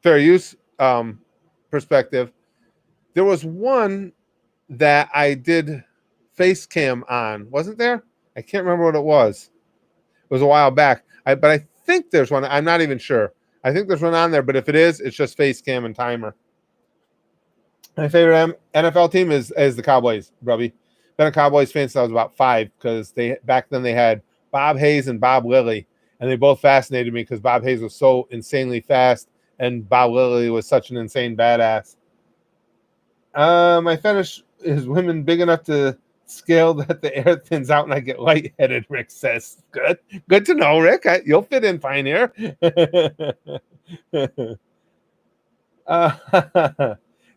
fair use perspective. There was one that I did face cam on, wasn't there? I can't remember what it was. It was a while back. But I think there's one. I'm not even sure. I think there's one on there, but if it is, it's just face cam and timer. My favorite NFL team is the Cowboys, Brubby. Been a Cowboys fan since I was about 5 because back then they had Bob Hayes and Bob Lilly, and they both fascinated me because Bob Hayes was so insanely fast and Bob Lilly was such an insane badass. My fetish is women big enough to scale that the air thins out and I get lightheaded, Rick says. Good to know, Rick. You'll fit in fine here.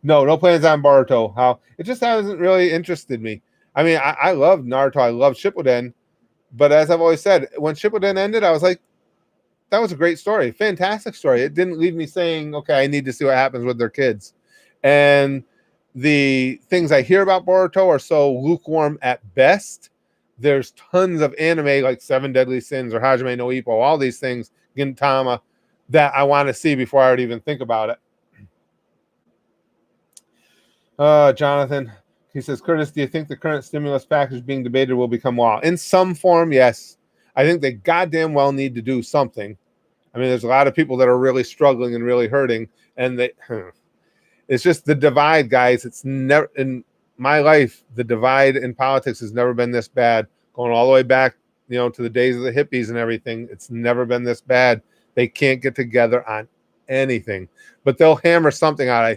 No plans on Boruto. How it just hasn't really interested me. I mean, I love Naruto. I love Shippuden. But as I've always said, when Shippuden ended, I was like, that was a great story. Fantastic story. It didn't leave me saying, okay, I need to see what happens with their kids. And the things I hear about Boruto are so lukewarm at best. There's tons of anime like Seven Deadly Sins or Hajime no Ippo, all these things, Gintama, that I want to see before I would even think about it. Jonathan, he says, Curtis, do you think the current stimulus package being debated will become law? In some form, yes. I think they goddamn well need to do something. I mean, there's a lot of people that are really struggling and really hurting, and it's just the divide, guys. It's never in my life. The divide in politics has never been this bad. Going all the way back, to the days of the hippies and everything, it's never been this bad. They can't get together on anything, but they'll hammer something out. I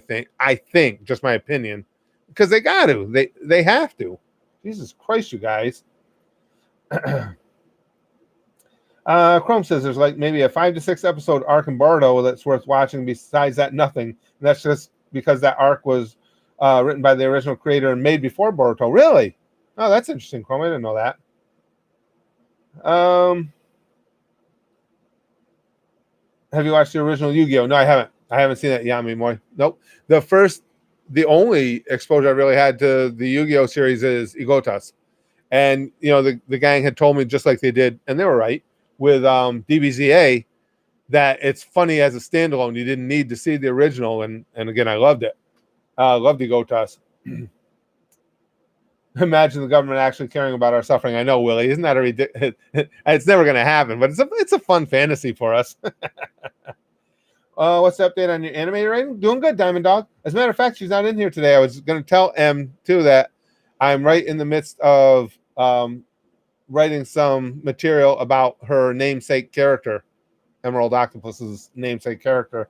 think, just my opinion, because they got to. They have to. Jesus Christ, you guys. Chrome says there's like maybe a 5 to 6 episode arc in Boruto that's worth watching. Besides that, nothing. And that's just because that arc was written by the original creator and made before Boruto. Really? Oh, that's interesting, Chrome. I didn't know that. Have you watched the original Yu-Gi-Oh? No, I haven't. I haven't seen that Yami Moy. Nope. The only exposure I really had to the Yu-Gi-Oh series is Igotas. And, the gang had told me, just like they did, and they were right, with DBZA, that it's funny as a standalone. You didn't need to see the original. And again, I loved it. Loved Igotas. Imagine the government actually caring about our suffering. I know, Willie. Isn't that a ridiculous? It's never going to happen, but it's a fun fantasy for us. What's the update on your animator writing? Doing good, Diamond Dog. As a matter of fact, she's not in here today. I was going to tell M too that I'm right in the midst of writing some material about her namesake character, Emerald Octopus's namesake character.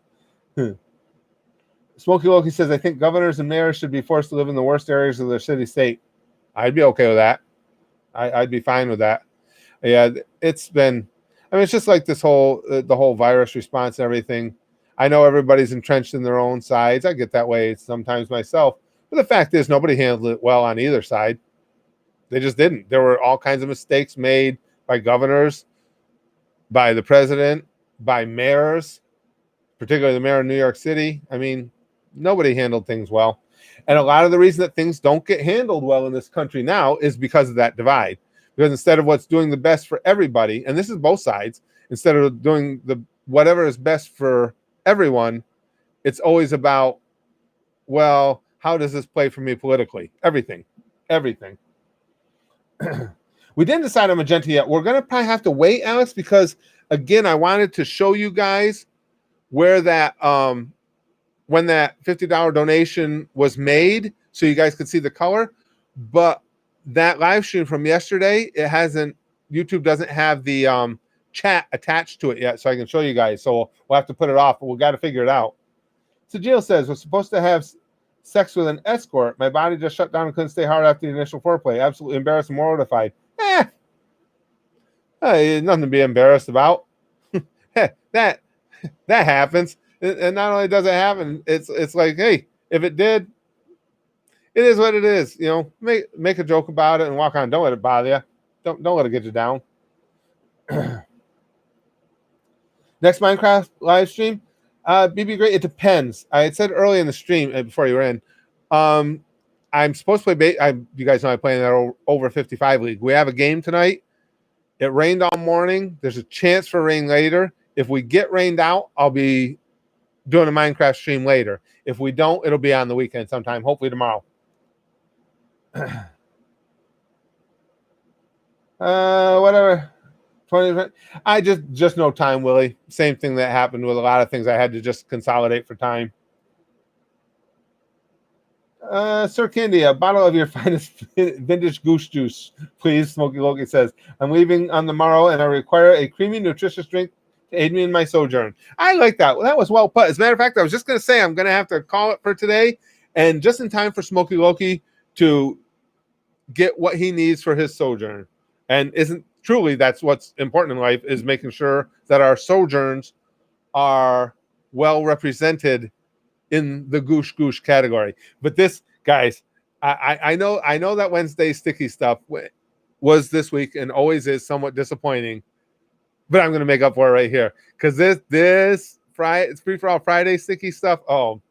Smokey Loki says, I think governors and mayors should be forced to live in the worst areas of their city state. I'd be okay with that. I'd be fine with that. Yeah, it's been, I mean, it's just like this whole, the whole virus response and everything. I know everybody's entrenched in their own sides. I get that way sometimes myself. But the fact is, nobody handled it well on either side. They just didn't. There were all kinds of mistakes made by governors, by the president, by mayors, particularly the mayor of New York City. I mean, nobody handled things well. And a lot of the reason that things don't get handled well in this country now is because of that divide. Because instead of what's doing the best for everybody, and this is both sides, instead of doing the whatever is best for everyone, it's always about, well, how does this play for me politically? Everything. We didn't decide on magenta yet. We're going to probably have to wait, Alex, because again, I wanted to show you guys where that when that $50 donation was made, so you guys could see the color. But that live stream from yesterday, YouTube doesn't have the chat attached to it yet, so I can show you guys. So we'll have to put it off, but we've got to figure it out. So Jill says, we're supposed to have sex with an escort. My body just shut down and couldn't stay hard after the initial foreplay. Absolutely embarrassed and mortified. Nothing to be embarrassed about. that happens. And not only does it happen, it's like, hey, if it did, it is what it is. You know, make a joke about it and walk on. Don't let it bother you. Don't let it get you down. Next Minecraft live stream, BB Great. It depends. I had said early in the stream before you were in. I'm supposed to play. You guys know I play in that over 55 league. We have a game tonight. It rained all morning. There's a chance for rain later. If we get rained out, I'll be doing a Minecraft stream later. If we don't, it'll be on the weekend sometime, hopefully tomorrow. Whatever. 20. I just no time, Willie. Same thing that happened with a lot of things. I had to just consolidate for time. Sir Candy, a bottle of your finest vintage goose juice, please. Smokey Loki says, I'm leaving on the morrow and I require a creamy, nutritious drink to aid me in my sojourn. I like that. Well, that was well put. As a matter of fact, I was just going to say I'm going to have to call it for today, and just in time for Smokey Loki to get what he needs for his sojourn. And truly that's what's important in life, is making sure that our sojourns are well represented in the goosh category. But this, guys, I know that Wednesday sticky stuff was this week and always is somewhat disappointing, but I'm going to make up for it right here, because this Friday, it's Free for All Friday sticky stuff. Oh,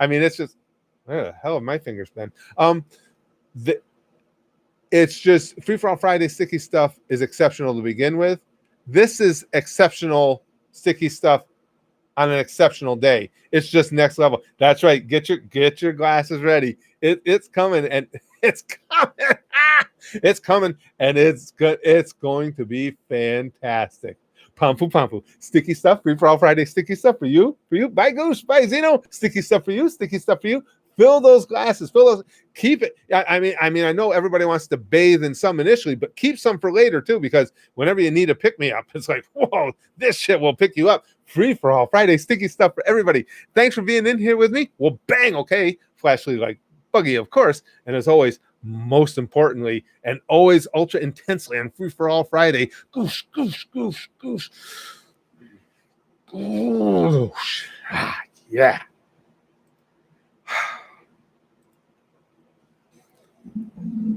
I mean, it's just hell have my fingers been. It's just Free for All Friday sticky stuff is exceptional to begin with. This is exceptional sticky stuff on an exceptional day. It's just next level. That's right. Get your glasses ready. It's coming, and it's coming. It's coming, and it's good. It's going to be fantastic. Pampu. Sticky stuff. Free for All Friday sticky stuff for you. Bye Goose. Bye Zeno. Sticky stuff for you. Sticky stuff for you. Fill those glasses. Keep it. I mean, I know everybody wants to bathe in some initially, but keep some for later too, because whenever you need a pick-me-up, it's like, whoa, this shit will pick you up. Free for All Friday sticky stuff for everybody. Thanks for being in here with me. Well, bang, okay. Flashly like Buggy, of course. And as always, most importantly, and always ultra intensely on Free for All Friday, goosh. Goosh. Yeah.